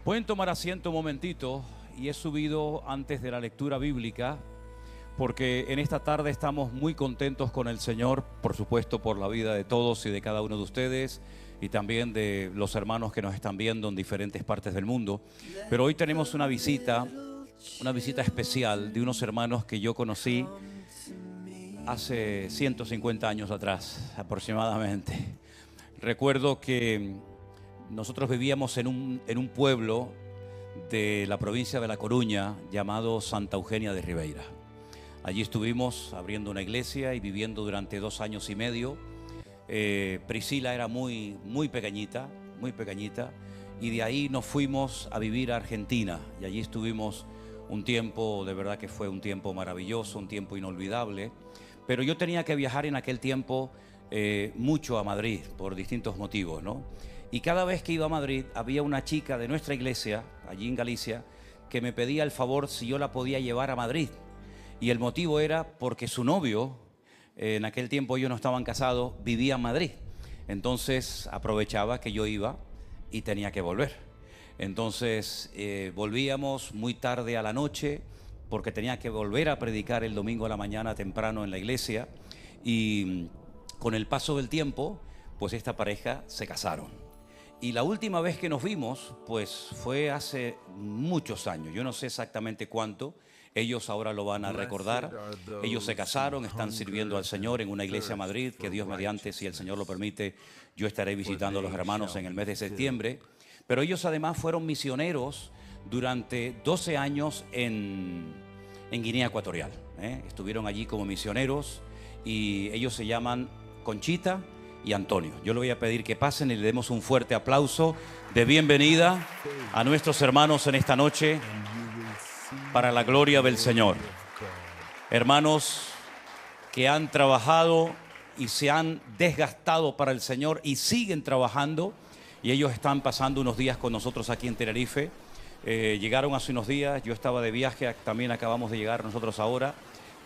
Pueden tomar asiento un momentito, y he subido antes de la lectura bíblica porque en esta tarde estamos muy contentos con el Señor, por supuesto por la vida de todos y de cada uno de ustedes y también de los hermanos que nos están viendo en diferentes partes del mundo. Pero hoy tenemos una visita especial de unos hermanos que yo conocí hace 150 años atrás aproximadamente. Recuerdo que nosotros vivíamos en un pueblo de la provincia de La Coruña llamado Santa Eugenia de Ribeira. Allí estuvimos abriendo una iglesia y viviendo durante 2 años y medio. Priscila era muy pequeñita, y de ahí nos fuimos a vivir a Argentina y allí estuvimos un tiempo, de verdad que fue un tiempo maravilloso, un tiempo inolvidable. Pero yo tenía que viajar en aquel tiempo mucho a Madrid por distintos motivos, ¿no? Y cada vez que iba a Madrid había una chica de nuestra iglesia, allí en Galicia, que me pedía el favor si yo la podía llevar a Madrid. Y el motivo era porque su novio, en aquel tiempo ellos no estaban casados, vivía en Madrid. Entonces aprovechaba que yo iba y tenía que volver. Entonces volvíamos muy tarde a la noche porque tenía que volver a predicar el domingo a la mañana temprano en la iglesia. Y con el paso del tiempo, pues esta pareja se casaron. Y la última vez que nos vimos, pues fue hace muchos años, yo no sé exactamente cuánto, ellos ahora lo van a recordar. Ellos se casaron, están sirviendo al Señor en una iglesia en Madrid, que Dios mediante, si el Señor lo permite, yo estaré visitando a los hermanos en el mes de septiembre. Pero ellos además fueron misioneros durante 12 años en Guinea Ecuatorial, Estuvieron allí como misioneros y ellos se llaman Conchita y Antonio. Yo le voy a pedir que pasen y le demos un fuerte aplauso de bienvenida a nuestros hermanos en esta noche para la gloria del Señor. Hermanos que han trabajado y se han desgastado para el Señor y siguen trabajando, y ellos están pasando unos días con nosotros aquí en Tenerife. Llegaron hace unos días, yo estaba de viaje, también acabamos de llegar nosotros ahora,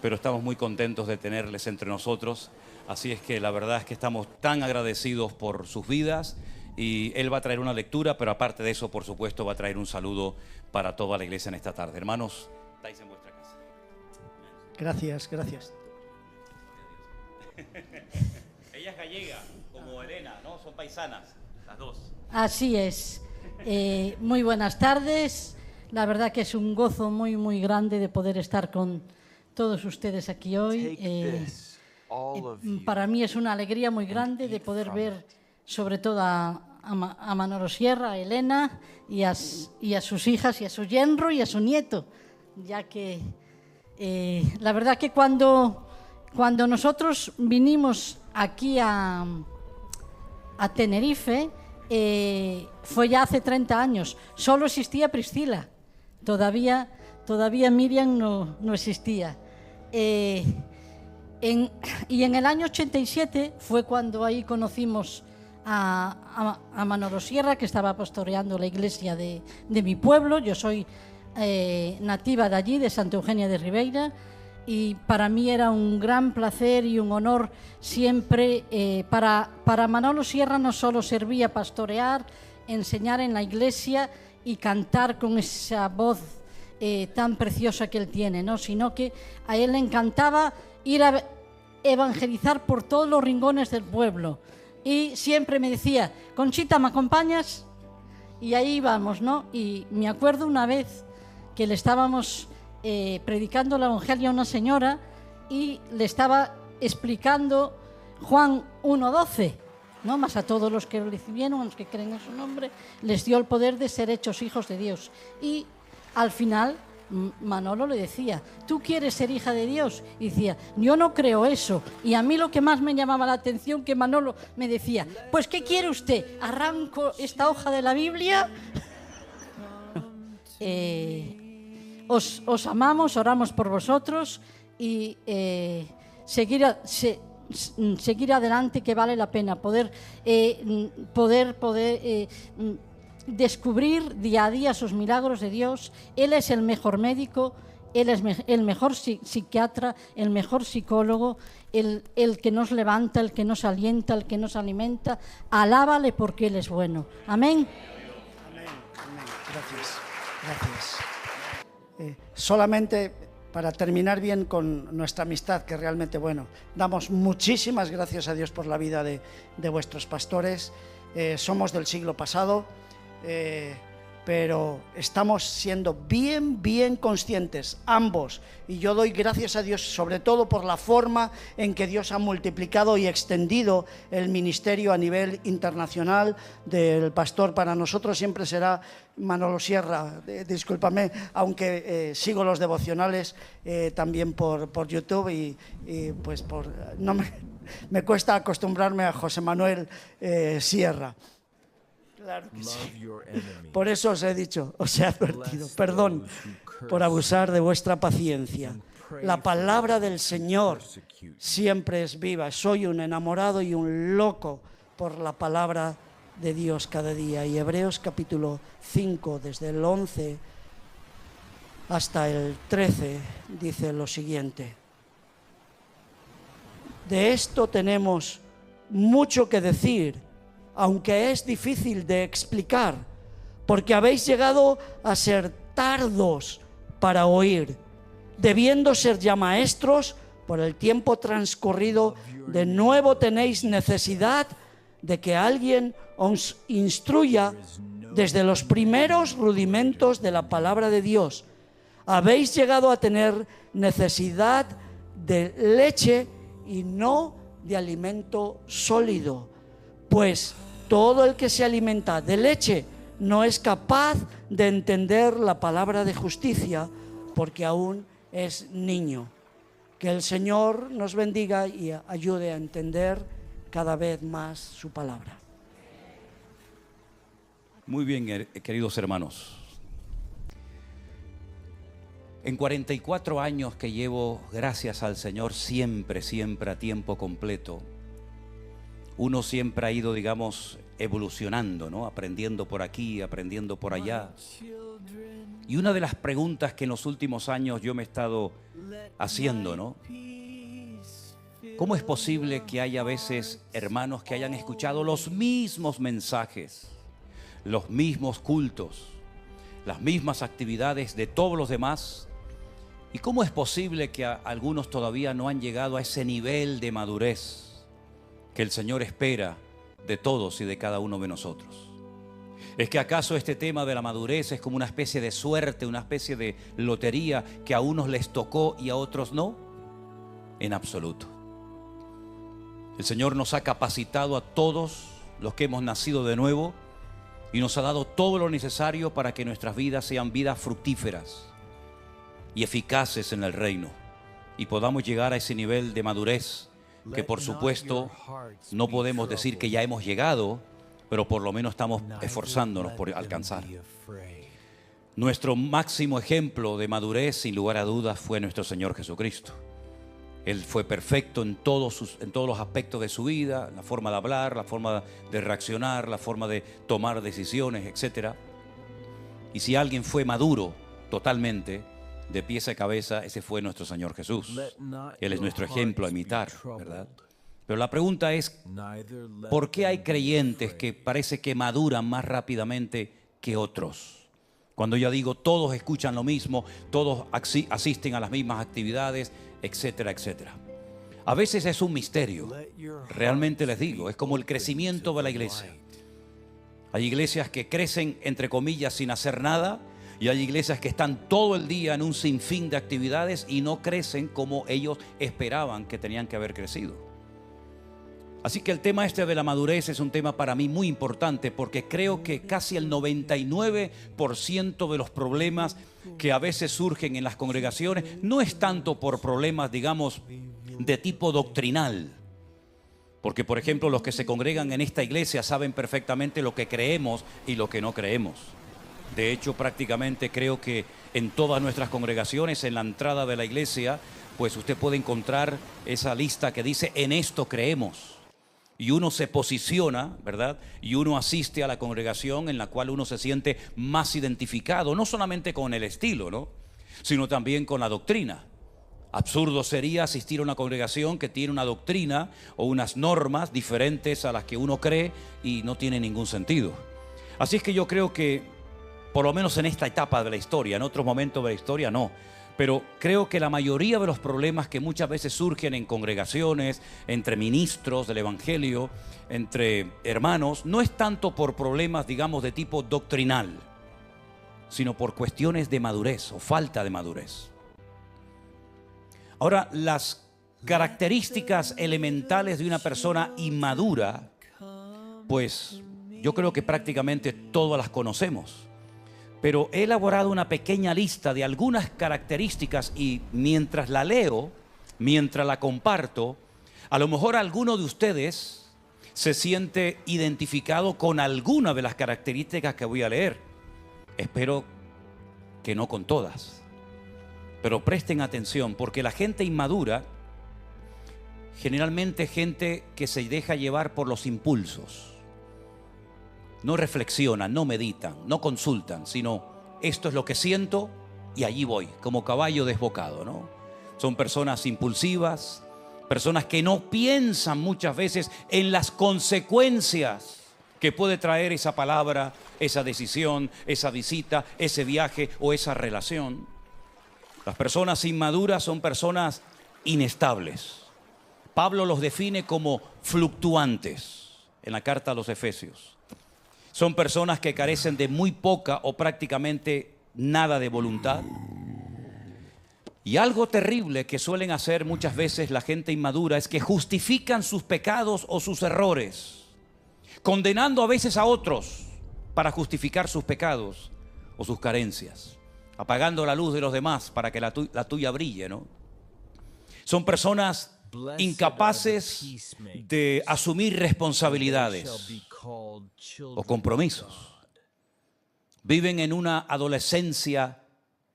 pero estamos muy contentos de tenerles entre nosotros. Así es que la verdad es que estamos tan agradecidos por sus vidas, y él va a traer una lectura, pero aparte de eso, por supuesto, va a traer un saludo para toda la iglesia en esta tarde. Hermanos, estáis en vuestra casa. Gracias, gracias. Ella es gallega, como Elena, ¿no? Son paisanas, las dos. Así es. Muy buenas tardes. La verdad que es un gozo muy grande de poder estar con todos ustedes aquí hoy. Para mí es una alegría muy grande de poder ver sobre todo a Manolo Sierra, a Elena y a sus hijas y a su yerno y a su nieto, ya que la verdad que cuando nosotros vinimos aquí a Tenerife, fue ya hace 30 años, solo existía Priscila, todavía Miriam no existía. Y en el año 87 fue cuando ahí conocimos a Manolo Sierra, que estaba pastoreando la iglesia de mi pueblo. Yo soy nativa de allí, de Santa Eugenia de Ribeira, y para mí era un gran placer y un honor siempre. Para Manolo Sierra no solo servía pastorear, enseñar en la iglesia y cantar con esa voz tan preciosa que él tiene, ¿no? Sino que a él le encantaba ir a evangelizar por todos los rincones del pueblo, y siempre me decía: Conchita, ¿me acompañas? Y ahí íbamos, ¿no? Y me acuerdo una vez que le estábamos predicando el evangelio a una señora y le estaba explicando Juan 1:12, ¿no? Más a todos los que lo recibieron, a los que creen en su nombre, les dio el poder de ser hechos hijos de Dios. Y al final Manolo le decía: ¿tú quieres ser hija de Dios? Y decía: yo no creo eso. Y a mí lo que más me llamaba la atención, que Manolo me decía: pues ¿qué quiere usted? ¿Arranco esta hoja de la Biblia? Os amamos, oramos por vosotros, y seguir adelante, que vale la pena poder descubrir día a día sus milagros de Dios. Él es el mejor médico, Él es el mejor psiquiatra, el mejor psicólogo, el que nos levanta, el que nos alienta, el que nos alimenta. Alábale porque Él es bueno. Amén. Amén. gracias, gracias. Solamente para terminar bien con nuestra amistad, que realmente, bueno, damos muchísimas gracias a Dios por la vida de vuestros pastores. Somos del siglo pasado, pero estamos siendo bien conscientes, ambos, y yo doy gracias a Dios sobre todo por la forma en que Dios ha multiplicado y extendido el ministerio a nivel internacional del pastor. Para nosotros siempre será Manolo Sierra, discúlpame, aunque sigo los devocionales también por YouTube y pues no me cuesta acostumbrarme a José Manuel Sierra. Claro que sí. Por eso os he dicho, os he advertido, perdón por abusar de vuestra paciencia. La palabra del Señor siempre es viva. Soy un enamorado y un loco por la palabra de Dios cada día. Y Hebreos capítulo 5, desde el 11 hasta el 13, dice lo siguiente. De esto tenemos mucho que decir, aunque es difícil de explicar, porque habéis llegado a ser tardos para oír, debiendo ser ya maestros por el tiempo transcurrido. De nuevo tenéis necesidad de que alguien os instruya desde los primeros rudimentos de la palabra de Dios. Habéis llegado a tener necesidad de leche y no de alimento sólido, pues todo el que se alimenta de leche no es capaz de entender la palabra de justicia, porque aún es niño. Que el Señor nos bendiga y ayude a entender cada vez más su palabra. Muy bien, queridos hermanos. En 44 años que llevo, gracias al Señor, siempre a tiempo completo, uno siempre ha ido, digamos, evolucionando, ¿no? Aprendiendo por aquí, aprendiendo por allá. Y una de las preguntas que en los últimos años yo me he estado haciendo, ¿no? ¿Cómo es posible que haya a veces hermanos que hayan escuchado los mismos mensajes, los mismos cultos, las mismas actividades de todos los demás? ¿Y cómo es posible que algunos todavía no han llegado a ese nivel de madurez que el Señor espera de todos y de cada uno de nosotros? ¿Es que acaso este tema de la madurez es como una especie de suerte, una especie de lotería que a unos les tocó y a otros no? En absoluto. El Señor nos ha capacitado a todos los que hemos nacido de nuevo y nos ha dado todo lo necesario para que nuestras vidas sean vidas fructíferas y eficaces en el reino y podamos llegar a ese nivel de madurez que, por supuesto, no podemos decir que ya hemos llegado, pero por lo menos estamos esforzándonos por alcanzar. Nuestro máximo ejemplo de madurez, sin lugar a dudas, fue nuestro Señor Jesucristo. Él fue perfecto en todos los aspectos de su vida, la forma de hablar, la forma de reaccionar, la forma de tomar decisiones, etc. Y si alguien fue maduro totalmente, de pies a cabeza, ese fue nuestro Señor Jesús. Él es nuestro ejemplo a imitar, ¿verdad? Pero la pregunta es, ¿por qué hay creyentes que parece que maduran más rápidamente que otros? Cuando yo digo todos escuchan lo mismo, todos asisten a las mismas actividades, etcétera, etcétera. A veces es un misterio, realmente les digo, es como el crecimiento de la iglesia. Hay iglesias que crecen, entre comillas, sin hacer nada, y hay iglesias que están todo el día en un sinfín de actividades y no crecen como ellos esperaban que tenían que haber crecido. Así que el tema este de la madurez es un tema para mí muy importante, porque creo que casi el 99% de los problemas que a veces surgen en las congregaciones no es tanto por problemas, digamos, de tipo doctrinal. Porque, por ejemplo, los que se congregan en esta iglesia saben perfectamente lo que creemos y lo que no creemos. De hecho, prácticamente creo que en todas nuestras congregaciones, en la entrada de la iglesia, pues usted puede encontrar esa lista que dice, en esto creemos. Y uno se posiciona, ¿verdad? Y uno asiste a la congregación en la cual uno se siente más identificado, no solamente con el estilo, ¿no? Sino también con la doctrina. Absurdo sería asistir a una congregación que tiene una doctrina o unas normas diferentes a las que uno cree y no tiene ningún sentido. Así es que yo creo que por lo menos en esta etapa de la historia. En otros momentos de la historia no. Pero creo que la mayoría de los problemas que muchas veces surgen en congregaciones, entre ministros del Evangelio, entre hermanos, no es tanto por problemas, digamos, de tipo doctrinal, sino por cuestiones de madurez o falta de madurez. Ahora, las características elementales de una persona inmadura, pues yo creo que prácticamente todas las conocemos. Pero he elaborado una pequeña lista de algunas características y mientras la leo, mientras la comparto, a lo mejor alguno de ustedes se siente identificado con alguna de las características que voy a leer. Espero que no con todas. Pero presten atención, porque la gente inmadura, generalmente gente que se deja llevar por los impulsos. No reflexionan, no meditan, no consultan, sino esto es lo que siento y allí voy, como caballo desbocado, ¿no? Son personas impulsivas, personas que no piensan muchas veces en las consecuencias que puede traer esa palabra, esa decisión, esa visita, ese viaje o esa relación. Las personas inmaduras son personas inestables. Pablo los define como fluctuantes en la carta a los Efesios. Son personas que carecen de muy poca o prácticamente nada de voluntad. Y algo terrible que suelen hacer muchas veces la gente inmadura es que justifican sus pecados o sus errores, condenando a veces a otros para justificar sus pecados o sus carencias, apagando la luz de los demás para que la tuya brille, ¿no? Son personas incapaces de asumir responsabilidades o compromisos. Viven en una adolescencia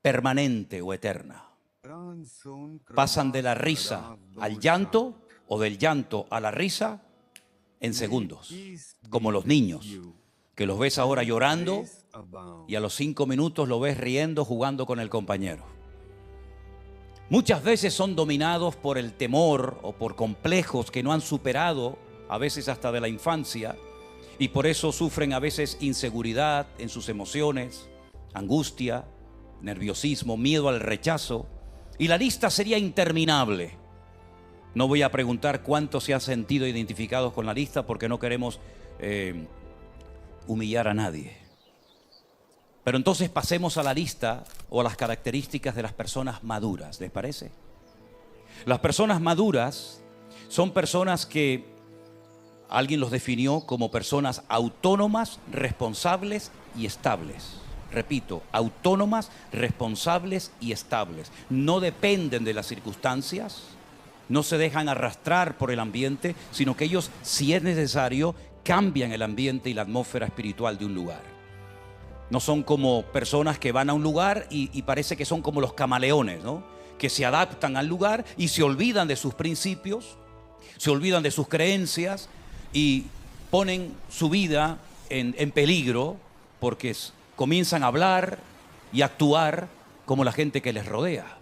permanente o eterna. Pasan de la risa al llanto o del llanto a la risa en segundos, como los niños, que los ves ahora llorando y a los 5 minutos lo ves riendo, jugando con el compañero. Muchas veces son dominados por el temor o por complejos que no han superado, a veces hasta de la infancia, y por eso sufren a veces inseguridad en sus emociones, angustia, nerviosismo, miedo al rechazo, y la lista sería interminable. No voy a preguntar cuántos se han sentido identificados con la lista porque no queremos humillar a nadie. Pero entonces pasemos a la lista o a las características de las personas maduras, ¿les parece? Las personas maduras son personas que alguien los definió como personas autónomas, responsables y estables. Repito, autónomas, responsables y estables. No dependen de las circunstancias, no se dejan arrastrar por el ambiente, sino que ellos, si es necesario, cambian el ambiente y la atmósfera espiritual de un lugar. No son como personas que van a un lugar y parece que son como los camaleones, ¿no? Que se adaptan al lugar y se olvidan de sus principios, se olvidan de sus creencias y ponen su vida en peligro porque comienzan a hablar y actuar como la gente que les rodea.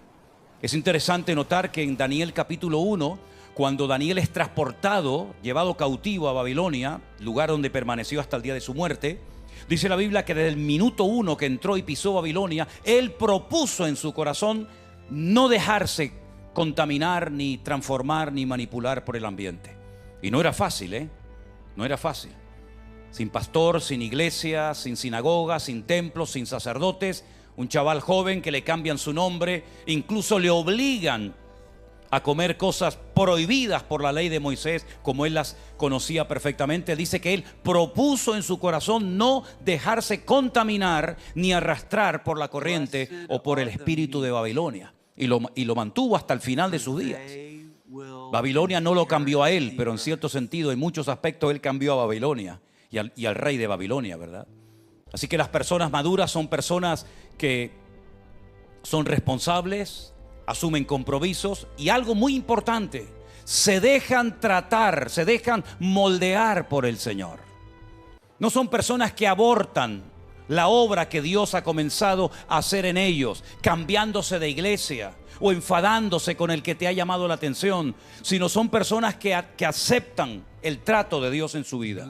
Es interesante notar que en Daniel capítulo 1, cuando Daniel es transportado, llevado cautivo a Babilonia, lugar donde permaneció hasta el día de su muerte, dice la Biblia que desde el minuto 1 que entró y pisó Babilonia, él propuso en su corazón no dejarse contaminar, ni transformar, ni manipular por el ambiente. Y no era fácil, ¿eh? No era fácil. Sin pastor, sin iglesia, sin sinagoga, sin templos, sin sacerdotes, un chaval joven que le cambian su nombre, incluso le obligan a comer cosas prohibidas por la ley de Moisés, como él las conocía perfectamente. Él dice que él propuso en su corazón no dejarse contaminar ni arrastrar por la corriente o por el espíritu de Babilonia. Y lo mantuvo hasta el final de sus días. Babilonia no lo cambió a él, pero en cierto sentido, en muchos aspectos, él cambió a Babilonia y al rey de Babilonia, ¿verdad? Así que las personas maduras son personas que son responsables, asumen compromisos y algo muy importante, se dejan tratar, se dejan moldear por el Señor. No son personas que abortan la obra que Dios ha comenzado a hacer en ellos, cambiándose de iglesia o enfadándose con el que te ha llamado la atención, sino son personas que aceptan el trato de Dios en su vida.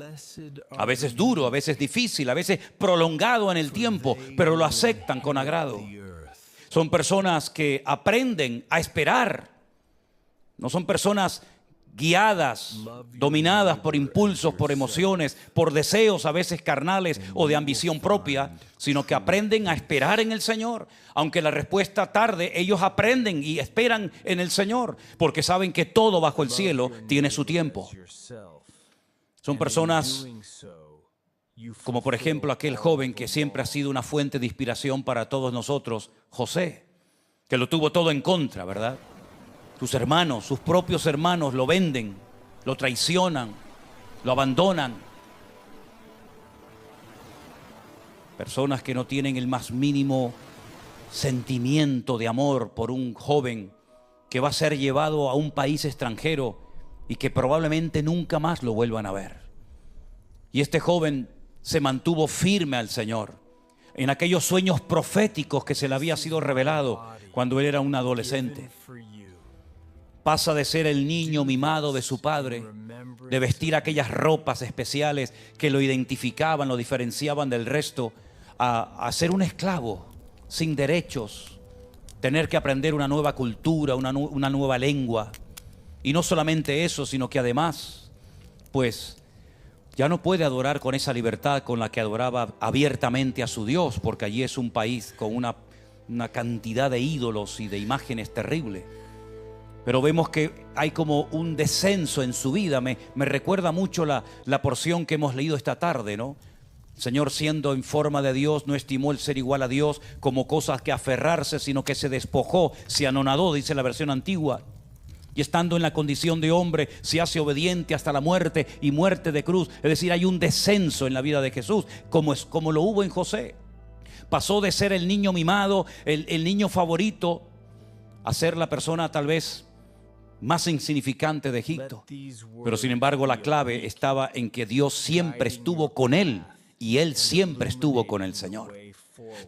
A veces duro, a veces difícil, a veces prolongado en el tiempo, pero lo aceptan con agrado. Son personas que aprenden a esperar. No son personas guiadas, dominadas por impulsos, por emociones, por deseos a veces carnales o de ambición propia, sino que aprenden a esperar en el Señor. Aunque la respuesta tarde, ellos aprenden y esperan en el Señor, porque saben que todo bajo el cielo tiene su tiempo. Son personas como por ejemplo aquel joven que siempre ha sido una fuente de inspiración para todos nosotros, José, que lo tuvo todo en contra, ¿verdad? Sus hermanos, sus propios hermanos lo venden, lo traicionan, lo abandonan. Personas que no tienen el más mínimo sentimiento de amor por un joven que va a ser llevado a un país extranjero y que probablemente nunca más lo vuelvan a ver. Y este joven se mantuvo firme al Señor en aquellos sueños proféticos que se le había sido revelado cuando él era un adolescente. Pasa de ser el niño mimado de su padre, de vestir aquellas ropas especiales que lo identificaban, lo diferenciaban del resto, a ser un esclavo sin derechos, tener que aprender una nueva cultura, una nueva lengua. Y no solamente eso, sino que además, pues, ya no puede adorar con esa libertad con la que adoraba abiertamente a su Dios, porque allí es un país con una cantidad de ídolos y de imágenes terribles. Pero vemos que hay como un descenso en su vida. Me recuerda mucho la porción que hemos leído esta tarde, ¿no? El Señor, siendo en forma de Dios, no estimó el ser igual a Dios como cosas que aferrarse, sino que se despojó, se anonadó, dice la versión antigua. Y estando en la condición de hombre, se hace obediente hasta la muerte y muerte de cruz. Es decir, hay un descenso en la vida de Jesús, como lo hubo en José. Pasó de ser el niño mimado, el niño favorito, a ser la persona tal vez más insignificante de Egipto. Pero sin embargo la clave estaba en que Dios siempre estuvo con él y él siempre estuvo con el Señor.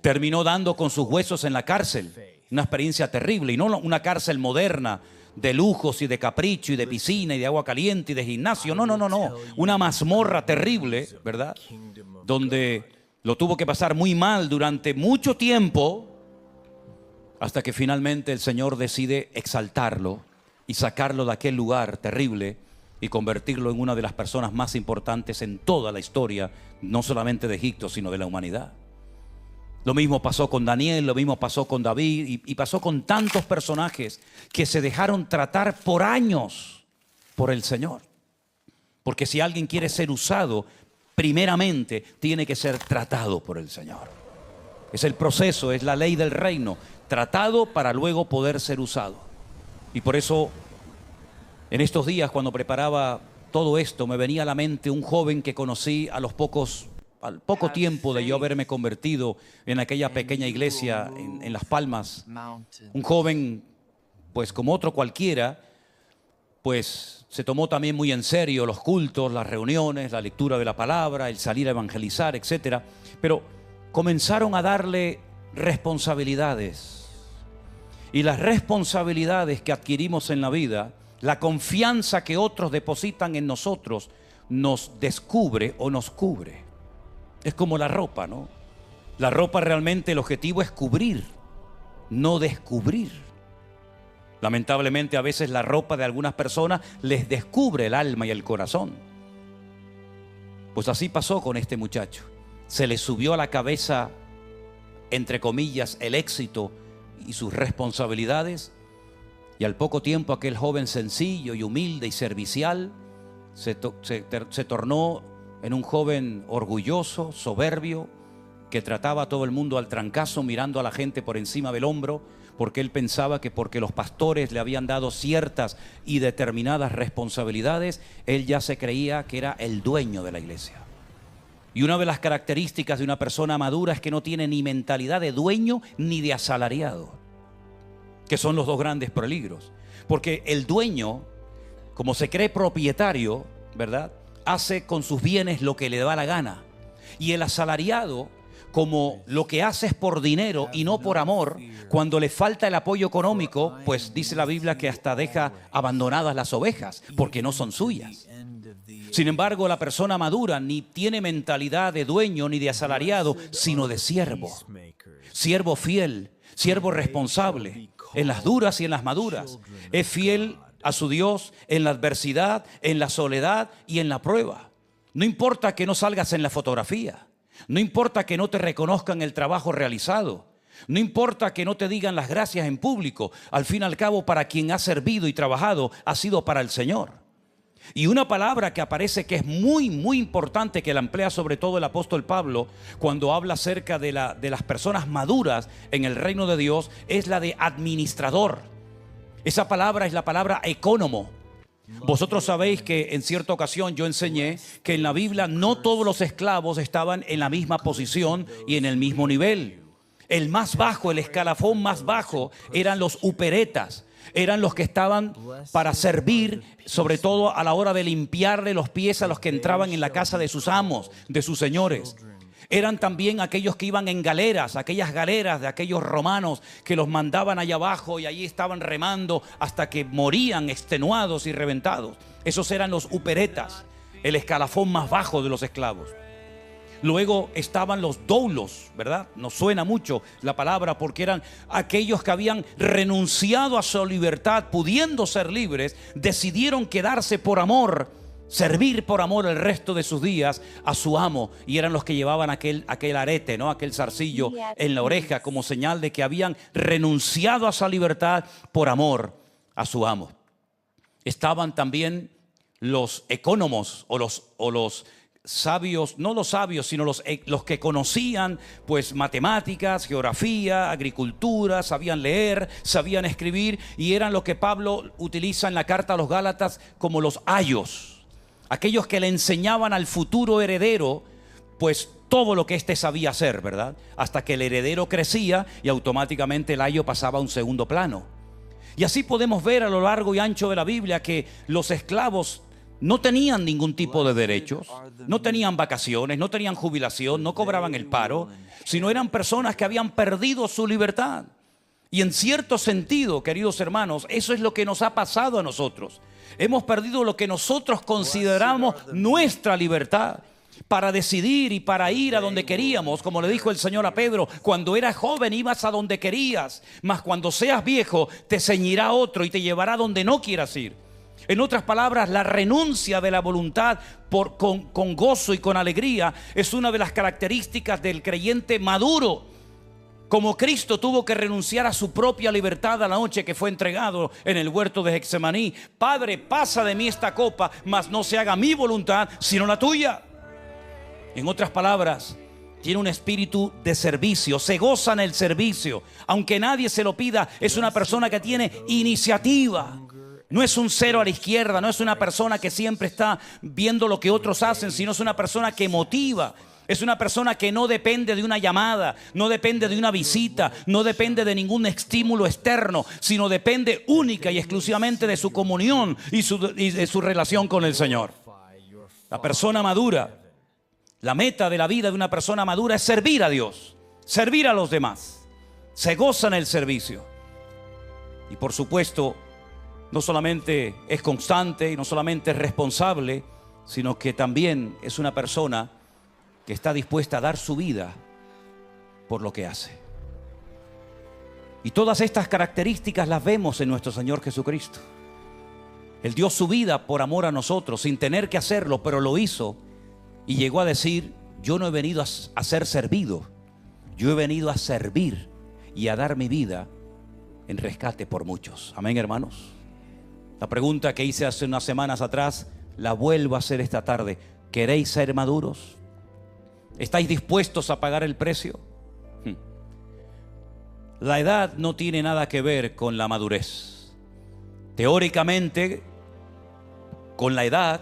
Terminó dando con sus huesos en la cárcel, una experiencia terrible, y no una cárcel moderna de lujos y de capricho y de piscina y de agua caliente y de gimnasio. No, una mazmorra terrible, ¿verdad? Donde lo tuvo que pasar muy mal durante mucho tiempo, hasta que finalmente el Señor decide exaltarlo y sacarlo de aquel lugar terrible y convertirlo en una de las personas más importantes en toda la historia, no solamente de Egipto, sino de la humanidad. Lo mismo pasó con Daniel, lo mismo pasó con David y pasó con tantos personajes que se dejaron tratar por años por el Señor. Porque si alguien quiere ser usado, primeramente tiene que ser tratado por el Señor. Es el proceso, es la ley del reino, tratado para luego poder ser usado. Y por eso, en estos días, cuando preparaba todo esto, me venía a la mente un joven que conocí al poco tiempo de yo haberme convertido en aquella pequeña iglesia en Las Palmas. Un joven, pues como otro cualquiera, pues se tomó también muy en serio los cultos, las reuniones, la lectura de la palabra, el salir a evangelizar, etc. Pero comenzaron a darle responsabilidades. Y las responsabilidades que adquirimos en la vida, la confianza que otros depositan en nosotros, nos descubre o nos cubre. Es como la ropa, ¿no? La ropa realmente el objetivo es cubrir, no descubrir. Lamentablemente a veces la ropa de algunas personas les descubre el alma y el corazón. Pues así pasó con este muchacho. Se le subió a la cabeza, entre comillas, el éxito y sus responsabilidades, y al poco tiempo aquel joven sencillo y humilde y servicial se tornó en un joven orgulloso, soberbio, que trataba a todo el mundo al trancazo, mirando a la gente por encima del hombro, porque él pensaba que porque los pastores le habían dado ciertas y determinadas responsabilidades, él ya se creía que era el dueño de la iglesia. Y una de las características de una persona madura es que no tiene ni mentalidad de dueño ni de asalariado, que son los dos grandes peligros. Porque el dueño, como se cree propietario, ¿verdad?, hace con sus bienes lo que le da la gana. Y el asalariado, como lo que haces por dinero y no por amor, cuando le falta el apoyo económico, pues dice la Biblia que hasta deja abandonadas las ovejas, porque no son suyas. Sin embargo, la persona madura ni tiene mentalidad de dueño ni de asalariado, sino de siervo. Siervo fiel, siervo responsable, en las duras y en las maduras. Es fiel a su Dios en la adversidad, en la soledad y en la prueba. No importa que no salgas en la fotografía. No importa que no te reconozcan el trabajo realizado. No importa que no te digan las gracias en público. Al fin y al cabo, para quien ha servido y trabajado, ha sido para el Señor. Y una palabra que aparece que es muy, muy importante, que la emplea sobre todo el apóstol Pablo cuando habla acerca de las personas maduras en el reino de Dios, es la de administrador. Esa palabra es la palabra ecónomo. Vosotros sabéis que en cierta ocasión yo enseñé que en la Biblia no todos los esclavos estaban en la misma posición y en el mismo nivel. El más bajo, el escalafón más bajo, eran los uperetas. Eran los que estaban para servir, sobre todo a la hora de limpiarle los pies a los que entraban en la casa de sus amos, de sus señores. Eran también aquellos que iban en galeras, aquellas galeras de aquellos romanos que los mandaban allá abajo y allí estaban remando hasta que morían extenuados y reventados. Esos eran los uperetas, el escalafón más bajo de los esclavos. Luego estaban los doulos, ¿verdad? Nos suena mucho la palabra porque eran aquellos que habían renunciado a su libertad, pudiendo ser libres, decidieron quedarse por amor, servir por amor el resto de sus días a su amo, y eran los que llevaban aquel arete, ¿no? Aquel zarcillo en la oreja como señal de que habían renunciado a su libertad por amor a su amo. Estaban también los ecónomos o los sabios, no los sabios, sino los que conocían pues matemáticas, geografía, agricultura, sabían leer, sabían escribir, y eran lo que Pablo utiliza en la carta a los Gálatas como los ayos, aquellos que le enseñaban al futuro heredero pues todo lo que éste sabía hacer, ¿verdad? Hasta que el heredero crecía y automáticamente el ayo pasaba a un segundo plano. Y así podemos ver a lo largo y ancho de la Biblia que los esclavos no tenían ningún tipo de derechos, no tenían vacaciones, no tenían jubilación, no cobraban el paro, sino eran personas que habían perdido su libertad. Y en cierto sentido, queridos hermanos, eso es lo que nos ha pasado a nosotros. Hemos perdido lo que nosotros consideramos nuestra libertad para decidir y para ir a donde queríamos. Como le dijo el Señor a Pedro, cuando eras joven ibas a donde querías, mas cuando seas viejo te ceñirá otro y te llevará donde no quieras ir. En otras palabras, la renuncia de la voluntad con gozo y con alegría es una de las características del creyente maduro. Como Cristo tuvo que renunciar a su propia libertad a la noche que fue entregado en el huerto de Getsemaní. Padre, pasa de mí esta copa, mas no se haga mi voluntad, sino la tuya. En otras palabras, tiene un espíritu de servicio, se goza en el servicio. Aunque nadie se lo pida, es una persona que tiene iniciativa. No es un cero a la izquierda, no es una persona que siempre está viendo lo que otros hacen, sino es una persona que motiva. Es una persona que no depende de una llamada, no depende de una visita, no depende de ningún estímulo externo, sino depende única y exclusivamente de su comunión y de su relación con el Señor. La persona madura, la meta de la vida de una persona madura es servir a Dios, servir a los demás. Se goza en el servicio. Y por supuesto, no solamente es constante y no solamente es responsable, sino que también es una persona que está dispuesta a dar su vida por lo que hace. Y todas estas características las vemos en nuestro Señor Jesucristo. Él dio su vida por amor a nosotros, sin tener que hacerlo, pero lo hizo. Y llegó a decir, yo no he venido a ser servido, yo he venido a servir y a dar mi vida en rescate por muchos. Amén, hermanos. La pregunta que hice hace unas semanas atrás, la vuelvo a hacer esta tarde. ¿Queréis ser maduros? ¿Estáis dispuestos a pagar el precio? La edad no tiene nada que ver con la madurez. Teóricamente, con la edad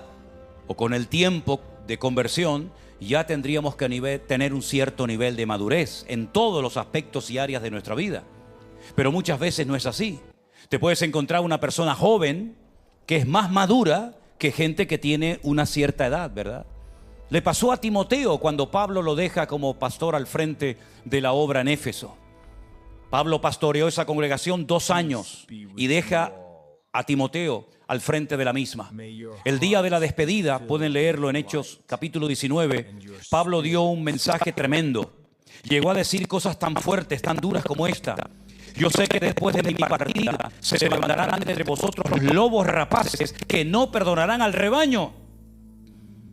o con el tiempo de conversión, ya tendríamos que tener un cierto nivel de madurez en todos los aspectos y áreas de nuestra vida. Pero muchas veces no es así. Te puedes encontrar una persona joven que es más madura que gente que tiene una cierta edad, ¿verdad? Le pasó a Timoteo cuando Pablo lo deja como pastor al frente de la obra en Éfeso. Pablo pastoreó esa congregación 2 años y deja a Timoteo al frente de la misma. El día de la despedida, pueden leerlo en Hechos capítulo 19, Pablo dio un mensaje tremendo. Llegó a decir cosas tan fuertes, tan duras como esta: yo sé que después de mi partida se levantarán entre vosotros los lobos rapaces que no perdonarán al rebaño.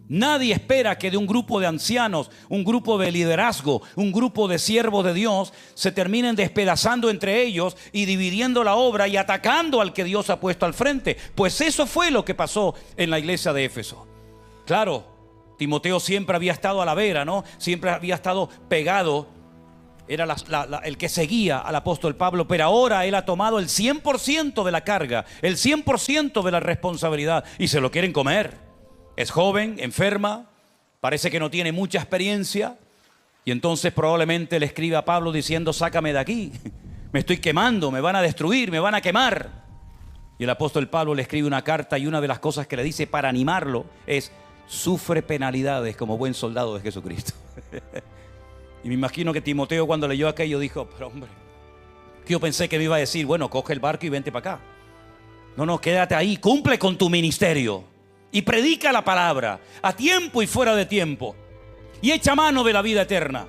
Nadie espera que de un grupo de ancianos, un grupo de liderazgo, un grupo de siervos de Dios se terminen despedazando entre ellos y dividiendo la obra y atacando al que Dios ha puesto al frente. Pues eso fue lo que pasó en la iglesia de Éfeso. Claro, Timoteo siempre había estado a la vera, ¿no? Siempre había estado pegado. Era el que seguía al apóstol Pablo, pero ahora él ha tomado el 100% de la carga, el 100% de la responsabilidad y se lo quieren comer. Es joven, enferma, parece que no tiene mucha experiencia y entonces probablemente le escribe a Pablo diciendo: sácame de aquí, me estoy quemando, me van a destruir, me van a quemar. Y el apóstol Pablo le escribe una carta y una de las cosas que le dice para animarlo es: sufre penalidades como buen soldado de Jesucristo. Y me imagino que Timoteo, cuando leyó aquello, dijo: pero hombre, yo pensé que me iba a decir, bueno, coge el barco y vente para acá. No, quédate ahí, cumple con tu ministerio y predica la palabra a tiempo y fuera de tiempo y echa mano de la vida eterna.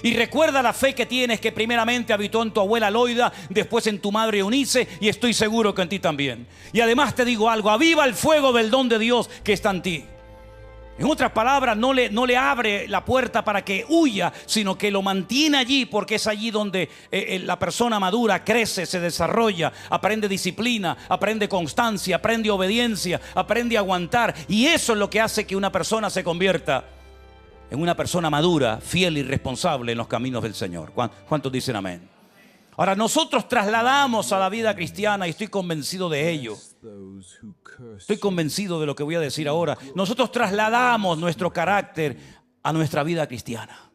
Y recuerda la fe que tienes, que primeramente habitó en tu abuela Loida, después en tu madre Eunice, y estoy seguro que en ti también. Y además te digo algo: aviva el fuego del don de Dios que está en ti. En otras palabras, no le abre la puerta para que huya, sino que lo mantiene allí, porque es allí donde la persona madura crece, se desarrolla, aprende disciplina, aprende constancia, aprende obediencia, aprende a aguantar. Y eso es lo que hace que una persona se convierta en una persona madura, fiel y responsable en los caminos del Señor. ¿Cuántos dicen amén? Ahora, nosotros trasladamos a la vida cristiana, y estoy convencido de ello. Estoy convencido de lo que voy a decir ahora. Nosotros trasladamos nuestro carácter a nuestra vida cristiana.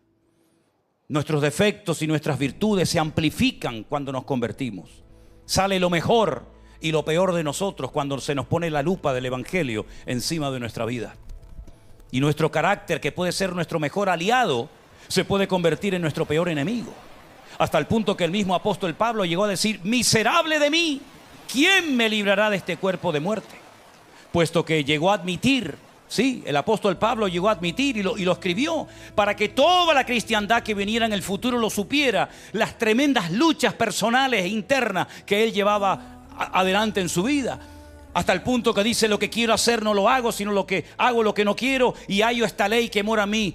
Nuestros defectos y nuestras virtudes se amplifican cuando nos convertimos. Sale lo mejor y lo peor de nosotros cuando se nos pone la lupa del Evangelio encima de nuestra vida. Y nuestro carácter, que puede ser nuestro mejor aliado, se puede convertir en nuestro peor enemigo. Hasta el punto que el mismo apóstol Pablo llegó a decir: miserable de mí, ¿quién me librará de este cuerpo de muerte? Puesto que llegó a admitir, sí, el apóstol Pablo llegó a admitir y lo escribió para que toda la cristiandad que viniera en el futuro lo supiera, las tremendas luchas personales e internas que él llevaba adelante en su vida. Hasta el punto que dice: lo que quiero hacer no lo hago, sino lo que hago lo que no quiero, y hallo esta ley que mora a mí.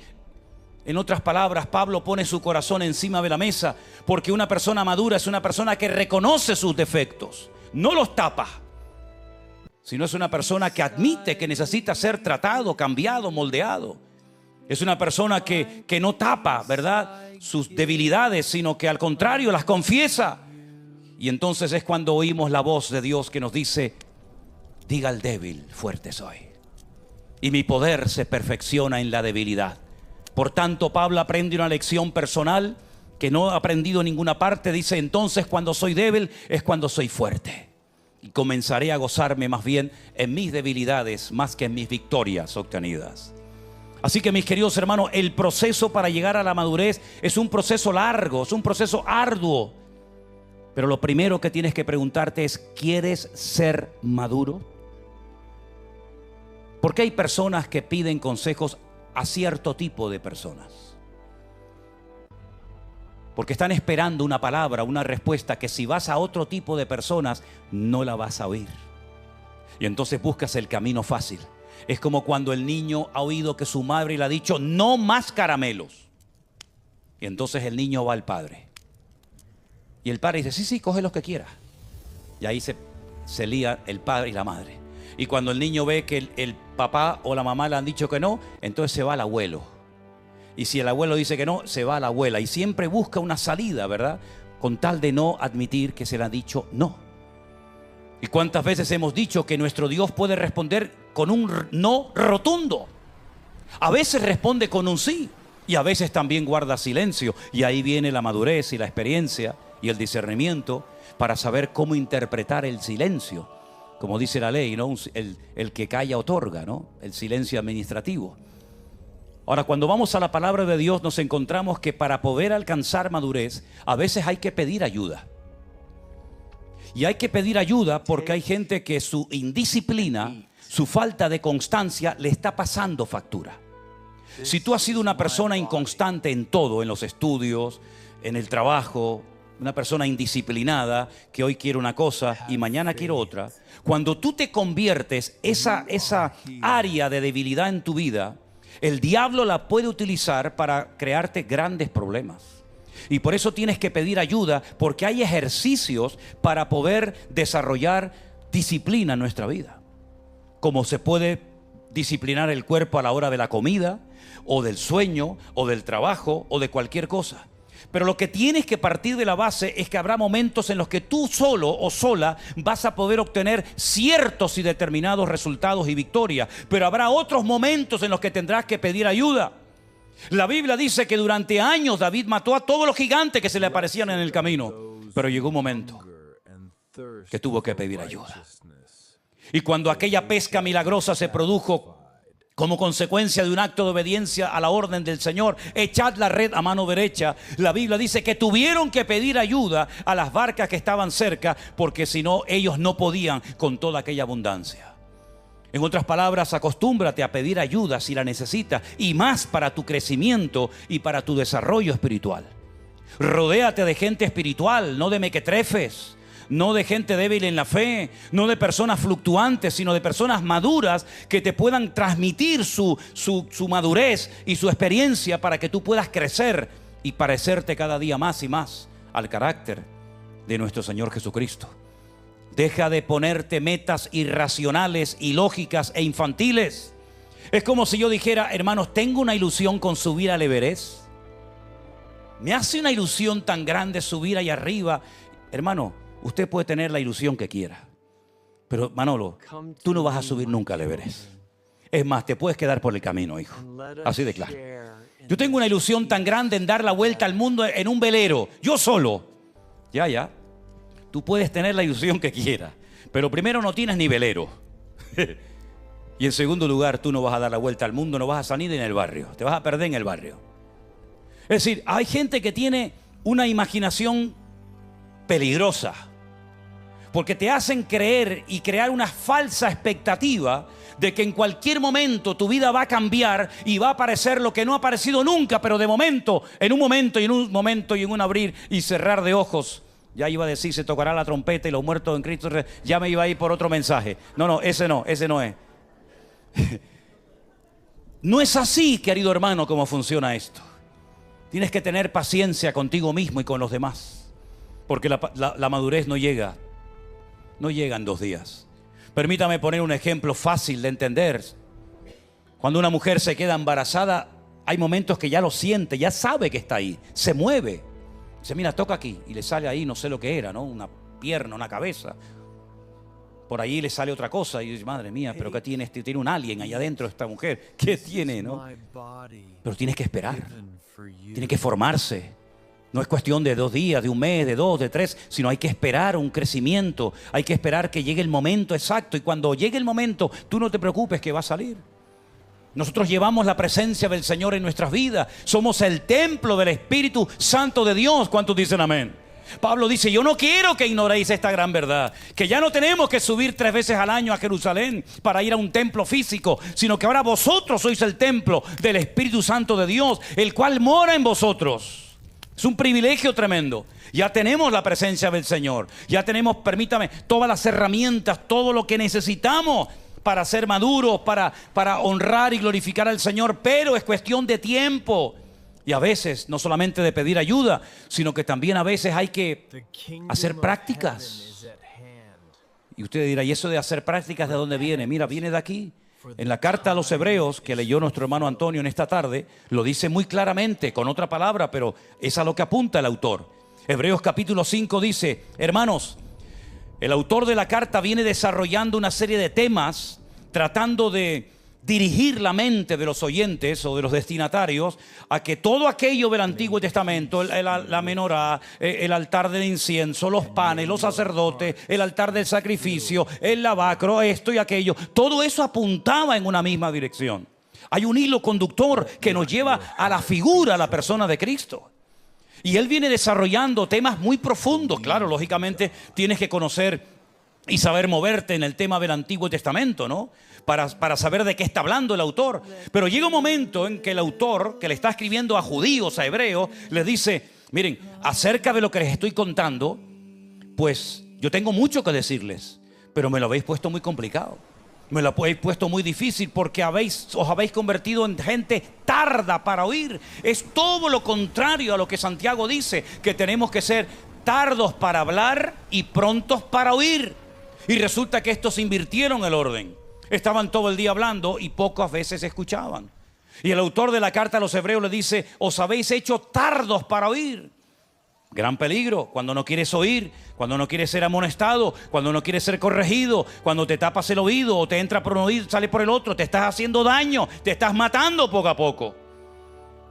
En otras palabras, Pablo pone su corazón encima de la mesa, porque una persona madura es una persona que reconoce sus defectos, no los tapa, sino es una persona que admite que necesita ser tratado, cambiado, moldeado. Es una persona que no tapa, ¿verdad?, sus debilidades, sino que al contrario las confiesa. Y entonces es cuando oímos la voz de Dios que nos dice: diga al débil, fuerte soy, y mi poder se perfecciona en la debilidad. Por tanto, Pablo aprende una lección personal que no ha aprendido en ninguna parte. Dice: entonces cuando soy débil es cuando soy fuerte, y comenzaré a gozarme más bien en mis debilidades más que en mis victorias obtenidas. Así que, mis queridos hermanos, el proceso para llegar a la madurez es un proceso largo, es un proceso arduo. Pero lo primero que tienes que preguntarte es: ¿quieres ser maduro? Porque hay personas que piden consejos a cierto tipo de personas, porque están esperando una palabra, una respuesta que si vas a otro tipo de personas no la vas a oír. Y entonces buscas el camino fácil. Es como cuando el niño ha oído que su madre le ha dicho: no más caramelos. Y entonces el niño va al padre, y el padre dice: sí, coge los que quieras. Y ahí se lía el padre y la madre. Y cuando el niño ve que el papá o la mamá le han dicho que no, entonces se va al abuelo. Y si el abuelo dice que no, se va a la abuela. Y siempre busca una salida, ¿verdad?, con tal de no admitir que se le ha dicho no. ¿Y cuántas veces hemos dicho que nuestro Dios puede responder con un no rotundo? A veces responde con un sí, y a veces también guarda silencio. Y ahí viene la madurez y la experiencia y el discernimiento para saber cómo interpretar el silencio. Como dice la ley, ¿no? El que calla otorga, ¿no? El silencio administrativo. Ahora, cuando vamos a la palabra de Dios, nos encontramos que para poder alcanzar madurez, a veces hay que pedir ayuda. Y hay que pedir ayuda porque hay gente que su indisciplina, su falta de constancia, le está pasando factura. Si tú has sido una persona inconstante en todo, en los estudios, en el trabajo, una persona indisciplinada que hoy quiere una cosa y mañana quiere otra, cuando tú te conviertes esa área de debilidad en tu vida, el diablo la puede utilizar para crearte grandes problemas. Y por eso tienes que pedir ayuda, porque hay ejercicios para poder desarrollar disciplina en nuestra vida. Como se puede disciplinar el cuerpo a la hora de la comida, o del sueño, o del trabajo, o de cualquier cosa. Pero lo que tienes que partir de la base es que habrá momentos en los que tú solo o sola vas a poder obtener ciertos y determinados resultados y victorias. Pero habrá otros momentos en los que tendrás que pedir ayuda. La Biblia dice que durante años David mató a todos los gigantes que se le aparecían en el camino. Pero llegó un momento que tuvo que pedir ayuda. Y cuando aquella pesca milagrosa se produjo como consecuencia de un acto de obediencia a la orden del Señor, echad la red a mano derecha, la Biblia dice que tuvieron que pedir ayuda a las barcas que estaban cerca, porque si no, ellos no podían con toda aquella abundancia. En otras palabras, acostúmbrate a pedir ayuda si la necesitas, y más para tu crecimiento y para tu desarrollo espiritual. Rodéate de gente espiritual, no de mequetrefes, no de gente débil en la fe, no de personas fluctuantes, sino de personas maduras que te puedan transmitir su madurez y su experiencia para que tú puedas crecer y parecerte cada día más y más al carácter de nuestro Señor Jesucristo. Deja de ponerte metas irracionales, ilógicas e infantiles. Es como si yo dijera, hermanos, tengo una ilusión con subir al Everest. Me hace una ilusión tan grande subir ahí arriba. Hermano, usted puede tener la ilusión que quiera, pero Manolo, tú no vas a subir nunca al Everest. Es más, te puedes quedar por el camino, hijo. Así de claro. Yo tengo una ilusión tan grande en dar la vuelta al mundo en un velero, yo solo. Ya. Tú puedes tener la ilusión que quieras, pero primero no tienes ni velero. Y en segundo lugar, tú no vas a dar la vuelta al mundo, no vas a salir en el barrio. Te vas a perder en el barrio. Es decir, hay gente que tiene una imaginación peligrosa, porque te hacen creer y crear una falsa expectativa de que en cualquier momento tu vida va a cambiar y va a aparecer lo que no ha aparecido nunca, pero de momento, en un momento y en un abrir y cerrar de ojos. Ya iba a decir, se tocará la trompeta y los muertos en Cristo, ya me iba a ir por otro mensaje. No, ese no es. No es así, querido hermano, cómo funciona esto. Tienes que tener paciencia contigo mismo y con los demás, porque la madurez no llega en 2 días. Permítame poner un ejemplo fácil de entender. Cuando una mujer se queda embarazada, hay momentos que ya lo siente, ya sabe que está ahí, se mueve. Dice, mira, toca aquí, y le sale ahí, no sé lo que era, ¿no? Una pierna, una cabeza. Por ahí le sale otra cosa y dice, madre mía, pero ¿qué tiene? Tiene un alien ahí adentro esta mujer. ¿Qué tiene, no? Pero tienes que esperar, tiene que formarse. No es cuestión de 2 días, de un mes, de 2, de 3, sino hay que esperar un crecimiento. Hay que esperar que llegue el momento exacto. Y cuando llegue el momento, tú no te preocupes que va a salir. Nosotros llevamos la presencia del Señor en nuestras vidas. Somos el templo del Espíritu Santo de Dios. ¿Cuántos dicen amén? Pablo dice, yo no quiero que ignoréis esta gran verdad, que ya no tenemos que subir 3 veces al año a Jerusalén para ir a un templo físico, sino que ahora vosotros sois el templo del Espíritu Santo de Dios, el cual mora en vosotros. Es un privilegio tremendo. Ya tenemos la presencia del Señor. Ya tenemos, permítame, todas las herramientas, todo lo que necesitamos para ser maduros, para honrar y glorificar al Señor. Pero es cuestión de tiempo. Y a veces, no solamente de pedir ayuda, sino que también a veces hay que hacer prácticas. Y usted dirá, ¿y eso de hacer prácticas de dónde viene? Mira, viene de aquí. En la carta a los Hebreos, que leyó nuestro hermano Antonio en esta tarde, lo dice muy claramente, con otra palabra, pero es a lo que apunta el autor. Hebreos capítulo 5 dice, hermanos, el autor de la carta viene desarrollando una serie de temas, tratando de dirigir la mente de los oyentes o de los destinatarios a que todo aquello del Antiguo Testamento, la menorá, el altar del incienso, los panes, los sacerdotes, el altar del sacrificio, el lavacro, esto y aquello, todo eso apuntaba en una misma dirección. Hay un hilo conductor que nos lleva a la figura, a la persona de Cristo. Y él viene desarrollando temas muy profundos. Claro, lógicamente tienes que conocer y saber moverte en el tema del Antiguo Testamento, ¿no? Para saber de qué está hablando el autor. Pero llega un momento en que el autor, que le está escribiendo a judíos, a hebreos, les dice: miren, acerca de lo que les estoy contando, pues yo tengo mucho que decirles, pero me lo habéis puesto muy complicado. Me lo habéis puesto muy difícil porque os habéis convertido en gente tarda para oír. Es todo lo contrario a lo que Santiago dice, que tenemos que ser tardos para hablar y prontos para oír. Y resulta que estos invirtieron el orden. Estaban todo el día hablando y pocas veces escuchaban. Y el autor de la carta a los hebreos le dice: os habéis hecho tardos para oír. Gran peligro cuando no quieres oír, cuando no quieres ser amonestado, cuando no quieres ser corregido, cuando te tapas el oído o te entra por un oído, sale por el otro, te estás haciendo daño, te estás matando poco a poco.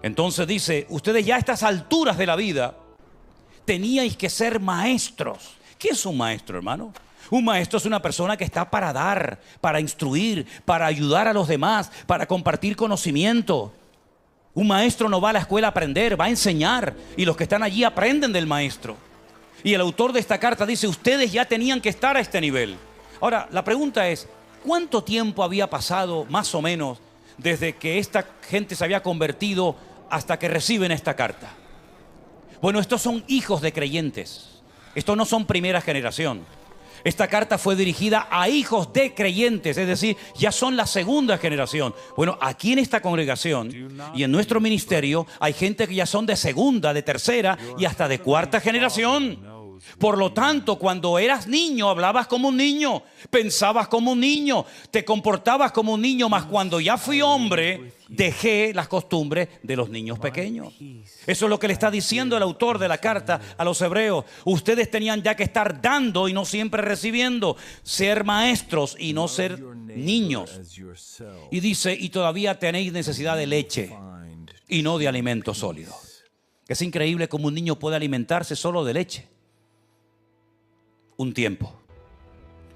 Entonces dice: ustedes ya a estas alturas de la vida teníais que ser maestros. ¿Qué es un maestro, hermano? Un maestro es una persona que está para dar, para instruir, para ayudar a los demás, para compartir conocimiento. Un maestro no va a la escuela a aprender, va a enseñar, y los que están allí aprenden del maestro. Y el autor de esta carta dice: ustedes ya tenían que estar a este nivel. Ahora, la pregunta es: ¿cuánto tiempo había pasado más o menos desde que esta gente se había convertido hasta que reciben esta carta? Bueno, estos son hijos de creyentes. Estos no son primera generación. Esta carta fue dirigida a hijos de creyentes, es decir, ya son la segunda generación. Bueno, aquí en esta congregación y en nuestro ministerio hay gente que ya son de segunda, de tercera y hasta de cuarta generación. Por lo tanto, cuando eras niño, hablabas como un niño, pensabas como un niño, te comportabas como un niño, mas cuando ya fui hombre, dejé las costumbres de los niños pequeños. Eso es lo que le está diciendo el autor de la carta a los hebreos. Ustedes tenían ya que estar dando y no siempre recibiendo, ser maestros y no ser niños. Y dice: y todavía tenéis necesidad de leche y no de alimento sólido. Es increíble cómo un niño puede alimentarse solo de leche un tiempo,